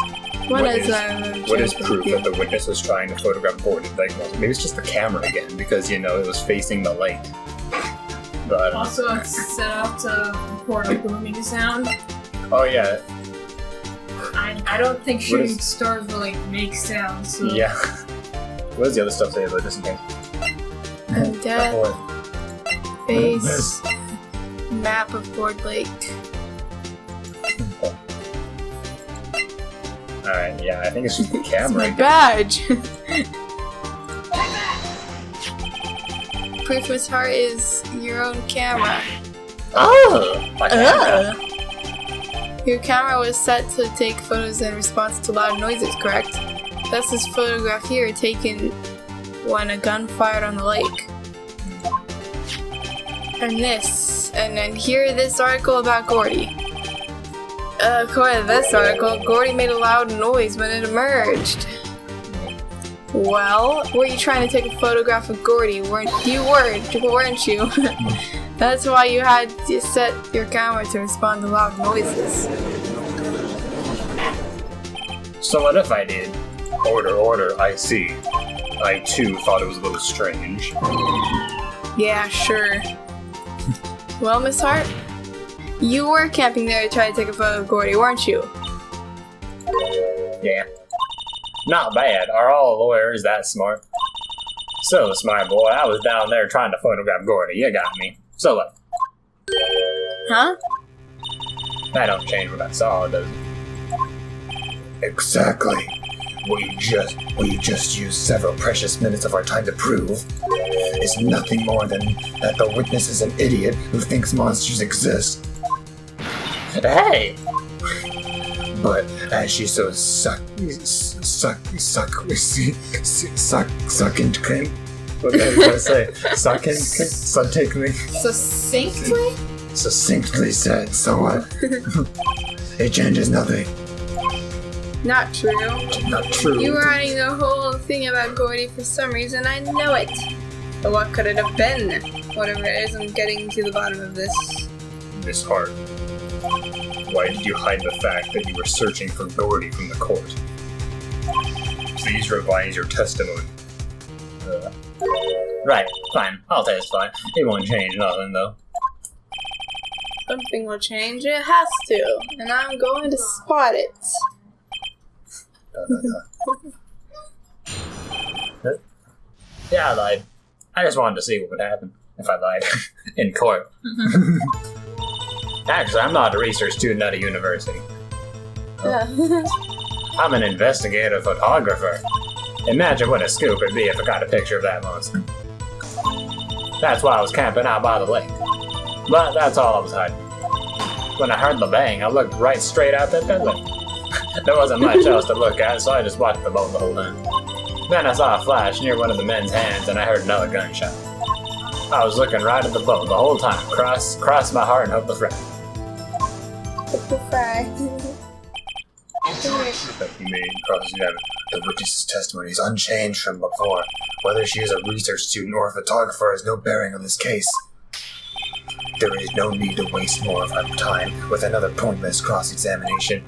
What is proof that the witness was trying to photograph Gordy? Like, maybe it's just the camera again, because, you know, it was facing the lake. But, Also, it's set up to record a booming sound. oh, yeah. I don't think shooting stars really make sounds. So. Yeah. What does the other stuff say about this again? Death, face, map of Gord Lake. Alright, yeah, I think it's just the It's camera my again. badge. Proof Miss Hart is your own camera. Oh! My camera. Your camera was set to take photos in response to loud noises, correct? That's this photograph here taken when a gun fired on the lake. And then here this article about Gordy. According to this article, Gordy made a loud noise when it emerged. Well, were you trying to take a photograph of Gordy? Weren't you? That's why you had to set your camera to respond to loud noises. So what if I did? Order, I see. I too thought it was a little strange. Yeah, sure. Well, Miss Hart, you were camping there to try to take a photo of Gordy, weren't you? Yeah. Not bad. Are all lawyers that smart? So, smart boy, I was down there trying to photograph Gordy. You got me. So what? Huh? That don't change what I saw, does it? Exactly. What you just used several precious minutes of our time to prove is nothing more than that the witness is an idiot who thinks monsters exist. Hey! But as she's so succulent, What did I gonna say? Succinctly? succinctly said, so what? It changes nothing. Not true. Not true. You were writing the whole thing about Gordy for some reason, I know it. But what could it have been? Whatever it is, I'm getting to the bottom of this. Miss Hart, why did you hide the fact that you were searching for Gordy from the court? Please revise your testimony. Right, fine. I'll testify. It won't change nothing, though. Something will change, it has to. And I'm going to spot it. Yeah, I lied. I just wanted to see what would happen if I lied in court. Actually, I'm not a research student at a university. I'm an investigative photographer. Imagine what a scoop it'd be if I got a picture of that monster. That's why I was camping out by the lake. But that's all I was hiding. When I heard the bang, I looked right straight out that building. There wasn't much else to look at, so I just watched the boat the whole time. Then I saw a flash near one of the men's hands, and I heard another gunshot. I was looking right at the boat the whole time, cross my heart and hope to fry. That you made cross-examine. The witness's testimony is unchanged from before. Whether she is a research student or a photographer has no bearing on this case. There is no need to waste more of our time with another pointless cross-examination.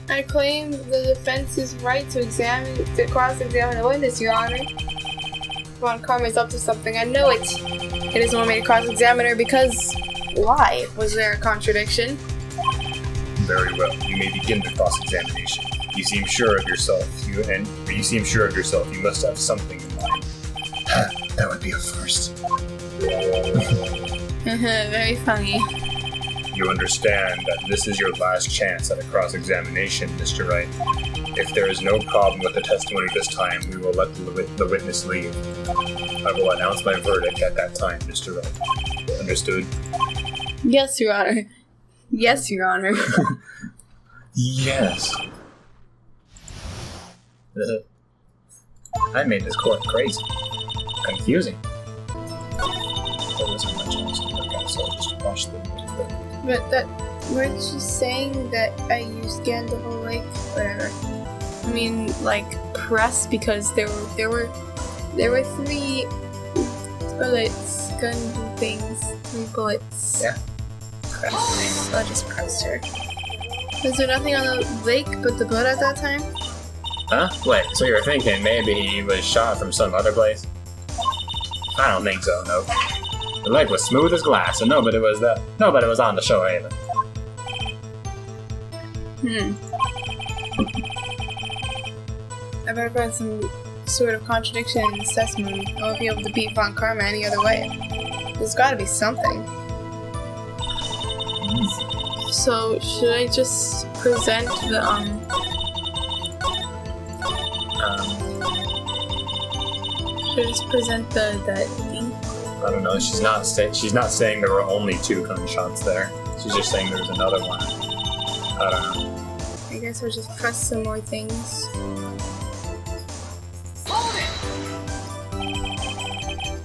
I claim the defense's right to cross-examine a witness, Your Honor. Von Karma's up to something, I know it. He doesn't want me to cross-examine her because... Why? Was there a contradiction? Very well. You may begin the cross-examination. You seem sure of yourself. You must have something in mind. That would be a first. Very funny. You understand that this is your last chance at a cross-examination, Mr. Wright. If there is no problem with the testimony this time, we will let the witness leave. I will announce my verdict at that time, Mr. Wright. Understood? Yes, Your Honor. Yes, Your Honor. Yes. I made this court crazy. Confusing. There wasn't much else to look at, so I just watched the But weren't you saying that you scanned the whole lake? Whatever. I mean, like, press, because there were 3 bullets, gun things, 3 bullets. Yeah. Press. I just pressed her. Was there nothing on the lake but the boat at that time? Huh? Wait, so you're thinking maybe he was shot from some other place? I don't think so, no. The lake was smooth as glass, and nobody was on the shore either. I better find some sort of contradiction in this testimony. I won't be able to beat Von Karma any other way. There's gotta be something. So, should I just present the, should I just present the thing? I don't know, she's not saying there were only 2 gunshots there. She's just saying there's another one. I don't know. I guess I'll just press some more things.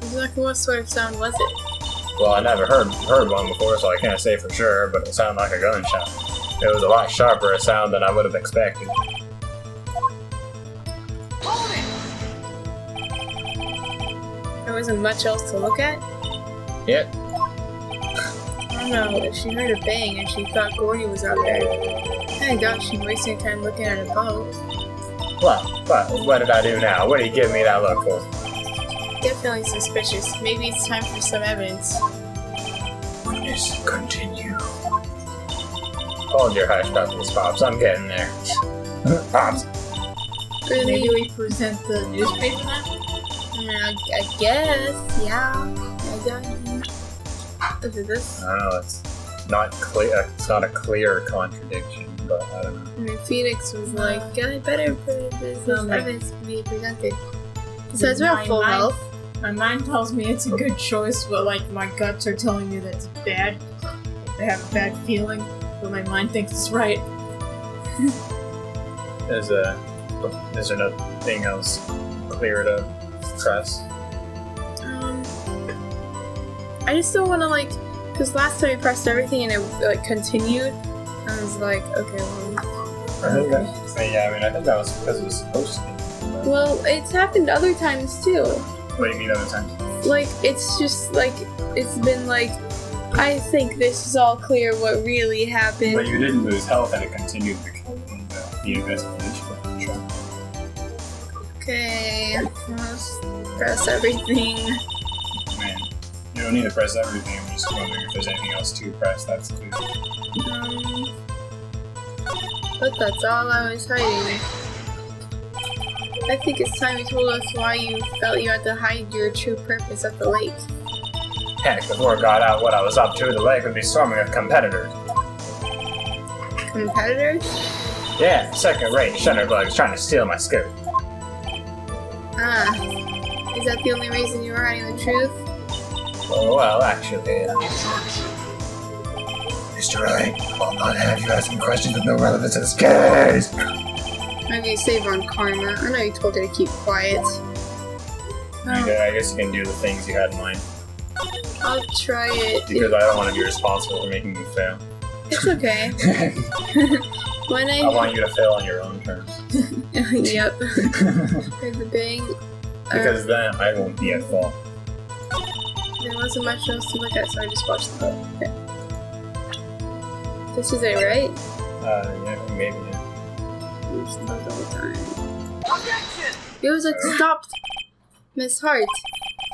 Exactly what sort of sound was it? Well, I never heard one before, so I can't say for sure, but it sounded like a gunshot. It was a lot sharper a sound than I would have expected. There wasn't much else to look at? Yep. I don't know, if she heard a bang and she thought Gordy was out there, I doubt she'd waste any time looking at a boat. What did I do now? What do you give me that look for? Definitely suspicious. Maybe it's time for some evidence. Witness, continue. Hold your hush puppies, Pops. I'm getting there. Pops. Maybe we present the newspaper now? I guess, yeah. I got it. Is it this? I don't know. not clear. It's not a clear contradiction, but I don't know. And then Phoenix was like, I better put this evidence to be presented. Besides, we're at full health. My mind tells me it's a good choice, but like my guts are telling me that it's bad. I have a bad feeling, but my mind thinks it's right. Is there nothing else clear to press? I just don't want to because last time we pressed everything and it continued. I was like, okay, well. I think I think that was because it was supposed to be. Well, it's happened other times too. What do you mean other times? It's just it's been I think this is all clear what really happened. But you didn't lose health and it continued the investigation. Okay, let's press everything. Man, you don't need to press everything. I'm just wondering if there's anything else to press. That's good. But that's all I was hiding. I think it's time you told us why you felt you had to hide your true purpose at the lake. Heck, if word got out what I was up to, the lake would be swarming with competitors. Competitors? Yeah, second-rate shutterbugs trying to steal my scoop. Is that the only reason you were hiding the truth? Well, actually, Mr. Wright, I'll not have you asking questions with no relevance to this case. Maybe you save on karma. I know you told her to keep quiet. I guess you can do the things you had in mind. I'll try it. Because I don't want to be responsible for making you fail. It's okay. I want you to fail on your own terms. Yep. There's a bang. Because then I won't be at fault. There wasn't much else to look at, so I just watched the boat. Okay. This is it, right? Yeah, maybe. Yeah. All the time. It was stopped! Miss Hart,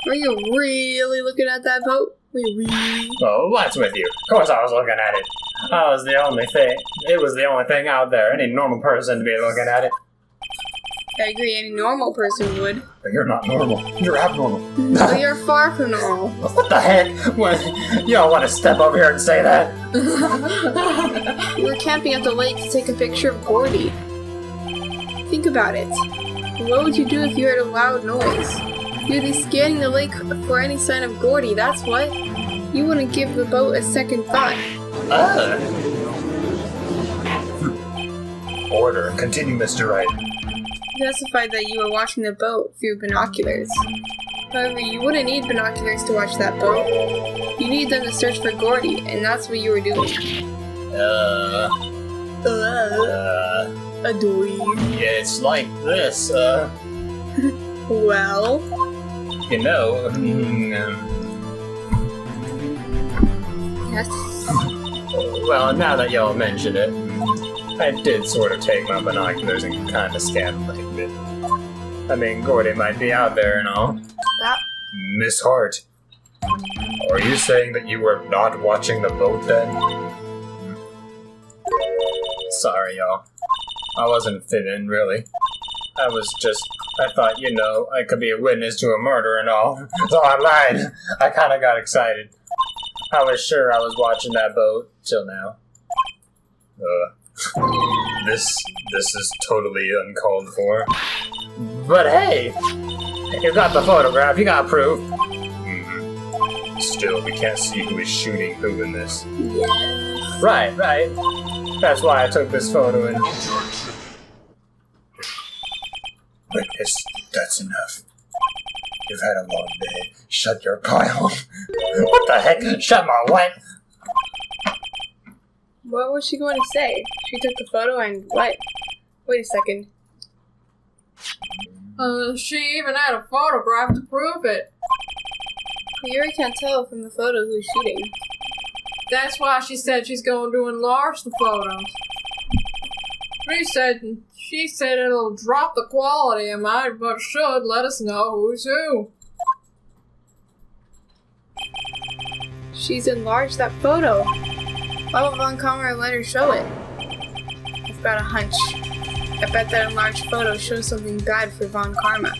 were you really looking at that boat? Oh, what's with you? Of course I was looking at it. It was the only thing out there. Any normal person to be looking at it. I agree, any normal person would. But you're not normal. You're abnormal. But you're far from normal. What the heck? You don't want to step over here and say that? We were camping at the lake to take a picture of Gordy. Think about it. What would you do if you heard a loud noise? You'd be scanning the lake for any sign of Gordy, that's what. You wouldn't give the boat a second thought. Order. Continue, Mr. Wright. You testified that you were watching the boat through binoculars. However, you wouldn't need binoculars to watch that boat. You need them to search for Gordy, and that's what you were doing. Adoy. Yeah, it's like this, Well? You know, Yes. Well, now that y'all mention it, I did sort of take my binoculars and kind of scan the lake a bit. I mean, Gordy might be out there and all. That. Miss Hart, are you saying that you were not watching the boat then? Sorry, y'all. I wasn't fit in, really. I thought, I could be a witness to a murder and all. So I lied. I kind of got excited. I was sure I was watching that boat till now. This is totally uncalled for. But hey, you got the photograph, you got proof. Still, we can't see who is shooting who in this. Yes. Right. That's why I took this photo and... Witness, that's enough. You've had a long day. Shut your pile. What the heck? Shut my what? What was she going to say? She took the photo and what? Wait a second. She even had a photograph to prove it. You really can't tell from the photo who's shooting. That's why she said she's going to enlarge the photos. She said it'll drop the quality of mine, but should let us know who's who. She's enlarged that photo. Why won't Von Commer let her show it? I've got a hunch. I bet that enlarged photo shows something bad for Von Karma.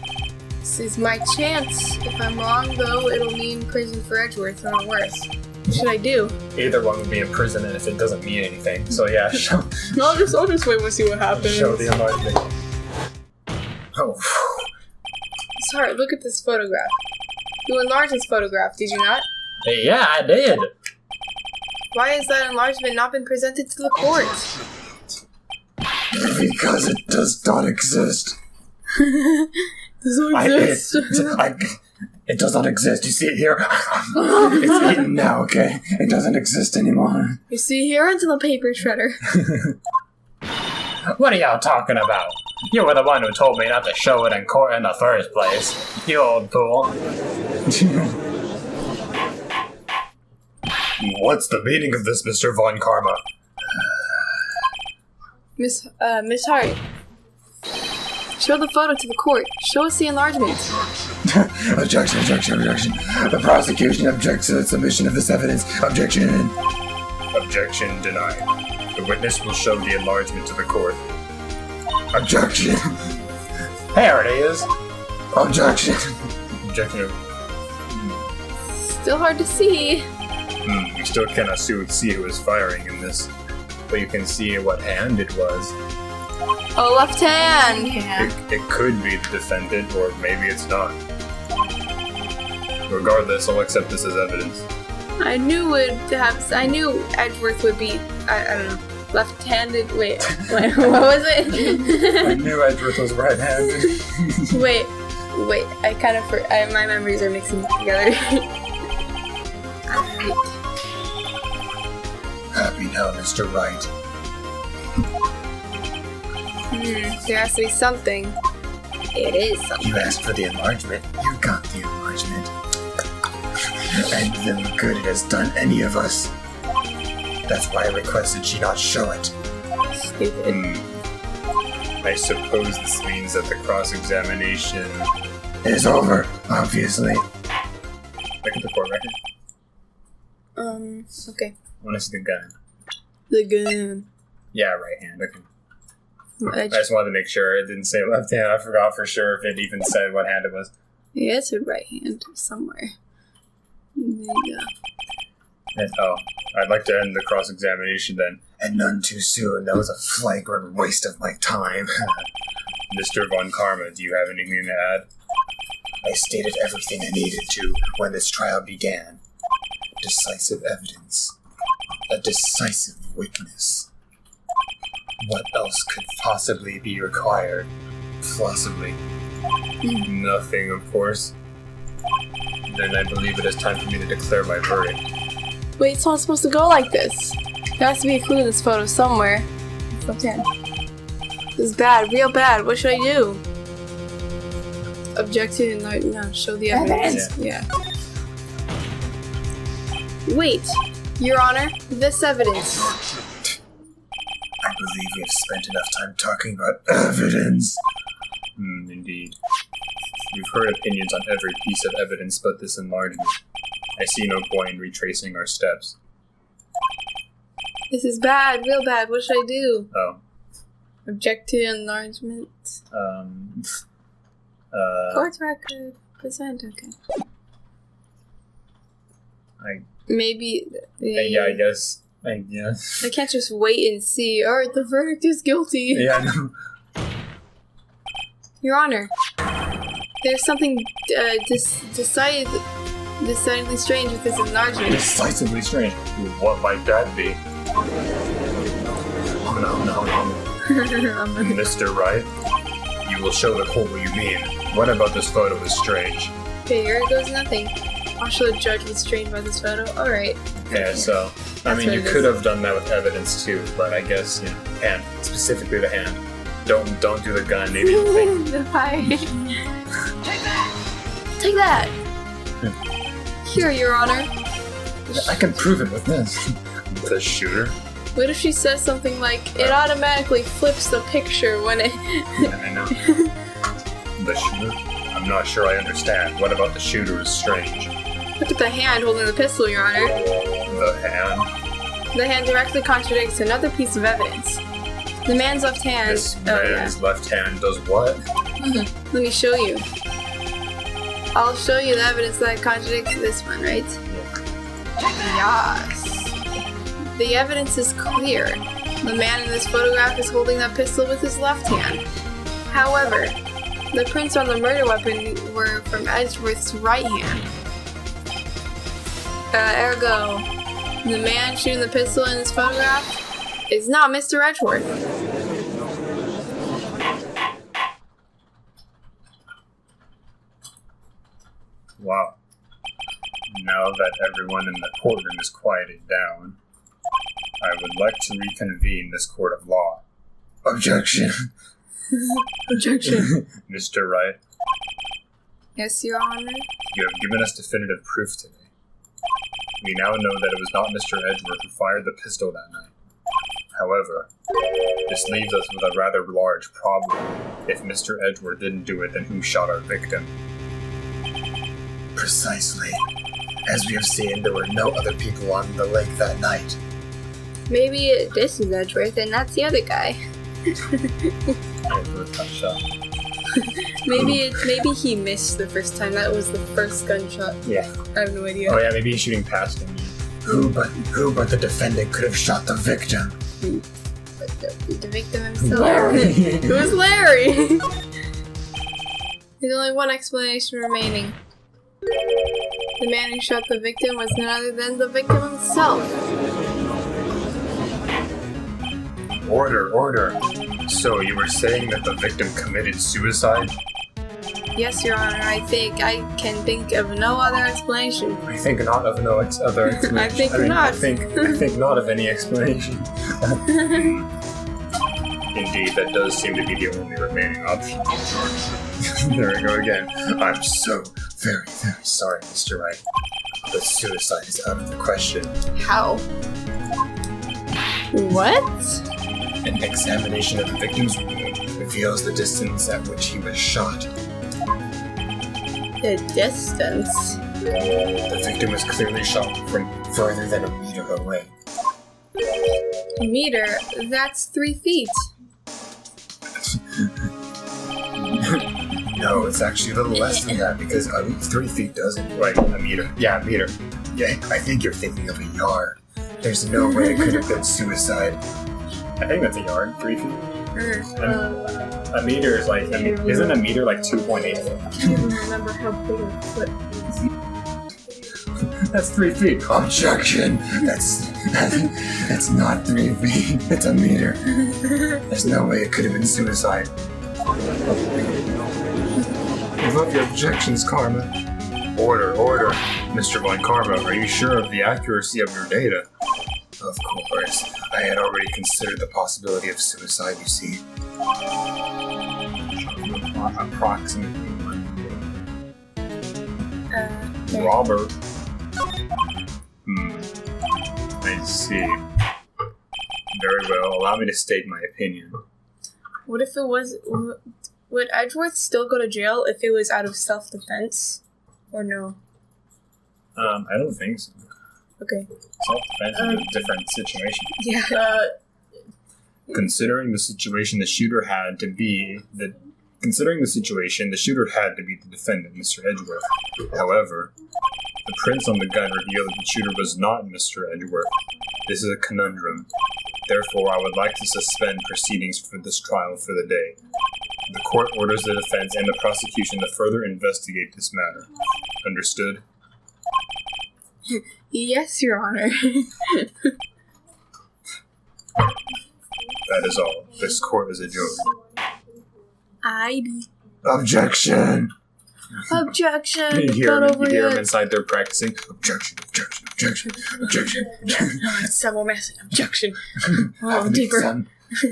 This is my chance. If I'm wrong, though, it'll mean prison for Edgeworth or worse. What should I do? Either one would be in prison, and if it doesn't mean anything. So yeah, I'll just wait and see what happens. show the enlargement. Oh, Sorry, look at this photograph. You enlarged this photograph, did you not? hey, yeah, I did. Why has that enlargement not been presented to the court? Because it does not exist. Does it exist? It does not exist. You see it here? It's eaten now, okay? It doesn't exist anymore. You see here into the paper shredder. What are y'all talking about? You were the one who told me not to show it in court in the first place. You old fool. What's the meaning of this, Mr. Von Karma? Miss Hart. Show the photo to the court. Show us the enlargement. Objection. The prosecution objects to the submission of this evidence. Objection. Objection denied. The witness will show the enlargement to the court. Objection. There it is. Objection. Objection. Still hard to see. You still cannot see who is firing in this, but you can see what hand it was. Oh, left hand. Yeah. It could be the defendant, or maybe it's not. Regardless, I'll accept this as evidence. I knew Edgeworth would be, I don't know, left-handed. Wait, what was it? I knew Edgeworth was right-handed. wait, my memories are mixing together. Alright. Happy now, Mr. Wright. There has to be something. It is something. You asked for the enlargement. You got the enlargement. And the good it has done any of us. That's why I requested she not show it. Stupid. I suppose this means that the cross-examination... is over, obviously. Look at the court record. Okay. I want to see the gun. The gun. Yeah, right hand. Okay. I I just wanted to make sure it didn't say left hand. I forgot for sure if it even said what hand it was. Yeah, it's a right hand somewhere. There you go. And, I'd like to end the cross-examination then. And none too soon. That was a flagrant waste of my time. Mr. Von Karma, do you have anything to add? I stated everything I needed to when this trial began. Decisive evidence. A decisive witness. What else could possibly be required? Possibly. Nothing, of course. Then I believe it is time for me to declare my verdict. Wait, it's not supposed to go like this. There has to be a clue in this photo somewhere. Left hand. This is bad, real bad. What should I do? Object to no, show the evidence. Yeah. Wait, Your Honor, this evidence. I believe we have spent enough time talking about evidence. Indeed. We've heard opinions on every piece of evidence but this enlargement. I see no point in retracing our steps. This is bad, real bad. What should I do? Oh. Object to enlargement. Court record. Present, okay. Maybe. Yeah, I guess. I can't just wait and see. Alright, the verdict is guilty. Yeah, I know. Your Honor, there's something decidedly strange with this enlargement. Decisively strange. What might that be? No. Mr. Wright, you will show the court what you mean. What about this photo is strange? Okay, here goes nothing. I'll show the judge what's strange about this photo. Alright. Yeah, so, I mean, you could have done that with evidence too, but I guess, hand. Specifically the hand. Don't do the gun, maybe the thing. The fire. Take that! Here, Your Honor. I can prove it with this. The shooter? What if she says something like, it automatically flips the picture when it... Yeah, I know. The shooter? I'm not sure I understand. What about the shooter is strange? Look at the hand holding the pistol, Your Honor. The hand? The hand directly contradicts another piece of evidence. The man's left hand... This man's left hand does what? Let me show you. I'll show you the evidence that contradicts this one, right? Yes. The evidence is clear. The man in this photograph is holding that pistol with his left hand. However, the prints on the murder weapon were from Edgeworth's right hand. Ergo, the man shooting the pistol in this photograph is not Mr. Edgeworth. Wow. Now that everyone in the courtroom is quieted down, I would like to reconvene this court of law. Objection. Objection. Mr. Wright, Yes, Your Honor. you have given us definitive proof today. We now know that it was not Mr. Edgeworth who fired the pistol that night. However, this leaves us with a rather large problem. If Mr. Edgeworth didn't do it, then who shot our victim? Precisely. As we have seen, there were no other people on the lake that night. Maybe this is Edgeworth and that's the other guy. Edgeworth got shot. Maybe he missed the first time. That was the first gunshot. Yeah. I have no idea. Oh yeah, maybe he's shooting past him. Who but the defendant could have shot the victim? But the victim himself. Larry. It was Larry. There's only one explanation remaining. The man who shot the victim was none other than the victim himself. Order. So you were saying that the victim committed suicide? Yes, Your Honor. I can think of no other explanation. I think not of no other explanation. I think not. I think not of any explanation. Indeed, that does seem to be the only remaining option. There we go again. I'm so very, very sorry, Mr. Wright. But suicide is out of the question. How? What? An examination of the victim's wound reveals the distance at which he was shot. The distance? The victim was clearly shot from further than a meter away. A meter? That's 3 feet. No, it's actually a little less than that because 3 feet doesn't. Right, a meter. Yeah, a meter. Yeah, I think you're thinking of a yard. There's no way it could have been suicide. I think that's a yard, 3 feet. A meter is like, isn't a meter like 2.8 feet? I don't even remember how big a foot is. That's 3 feet. Objection! That's not 3 feet. It's a meter. There's no way it could have been suicide. I love your objections, Karma. Order. Mr. Von Karma, are you sure of the accuracy of your data? Of course. I had already considered the possibility of suicide, you see. Approximately 1 day. Robert. I see. Very well. Allow me to state my opinion. What if it was... Would Edgeworth still go to jail if it was out of self-defense? Or no? I don't think so. Okay. Self-defense is a different situation. Yeah. Considering the situation, the shooter had to be the defendant, Mr. Edgeworth. However, the prints on the gun reveal that the shooter was not Mr. Edgeworth. This is a conundrum. Therefore, I would like to suspend proceedings for this trial for the day. The court orders the defense and the prosecution to further investigate this matter. Understood? Yes, Your Honor. That is all. This court is adjourned. Objection! Objection! You hear Got them, over you hear it. them inside there practicing. Objection! Oh, it's several massive objection. Oh, deeper. This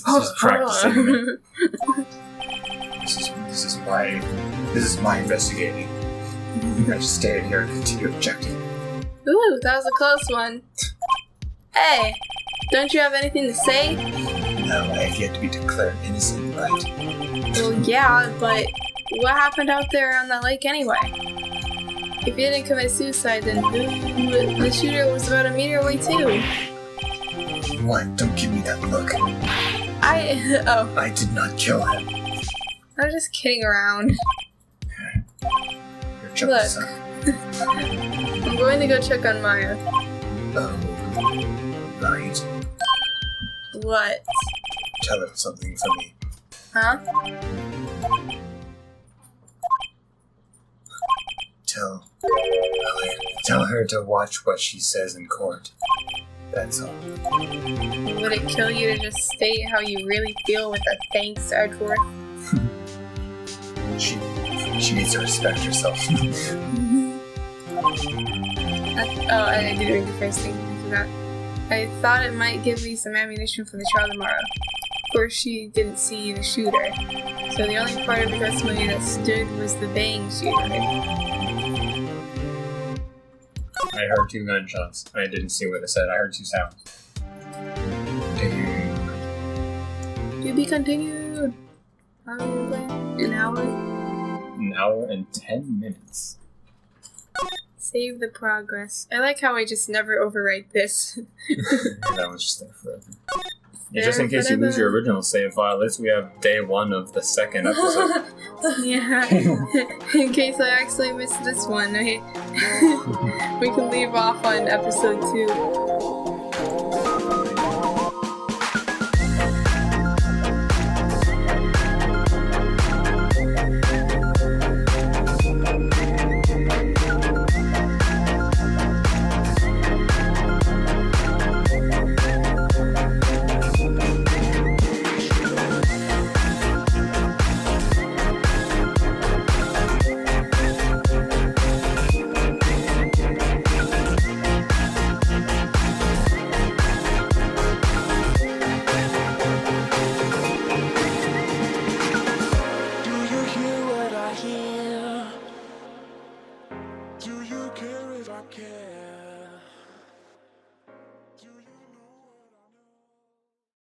is practicing. This is my investigating. I just stayed here and continue objecting. Ooh, that was a close one. Hey, don't you have anything to say? No, I have yet to be declared innocent, right? Well, yeah, but what happened out there on that lake anyway? If you didn't commit suicide, then the shooter was about a meter away too. What? Don't give me that look. I did not kill him. I was just kidding around. You're jealous, huh? I'm going to go check on Maya. Right. What? Tell her something for me. Huh? Tell her to watch what she says in court. That's all. Would it kill you to just state how you really feel with a thanks, Edgeworth? She needs to respect herself. I did read the first thing. I forgot. I thought it might give me some ammunition for the trial tomorrow. Of course, she didn't see the shooter, so the only part of the testimony that stood was the bang shooter. I heard 2 gunshots. I didn't see what it said. I heard 2 sounds. To be continued. How long are we playing? An hour? An hour and 10 minutes. Save the progress. I like how I just never overwrite this. That was just there forever. Yeah, just in case you lose your original save file, at least we have day 1 of the 2nd episode. Yeah. In case I actually missed this one, we can leave off on episode 2.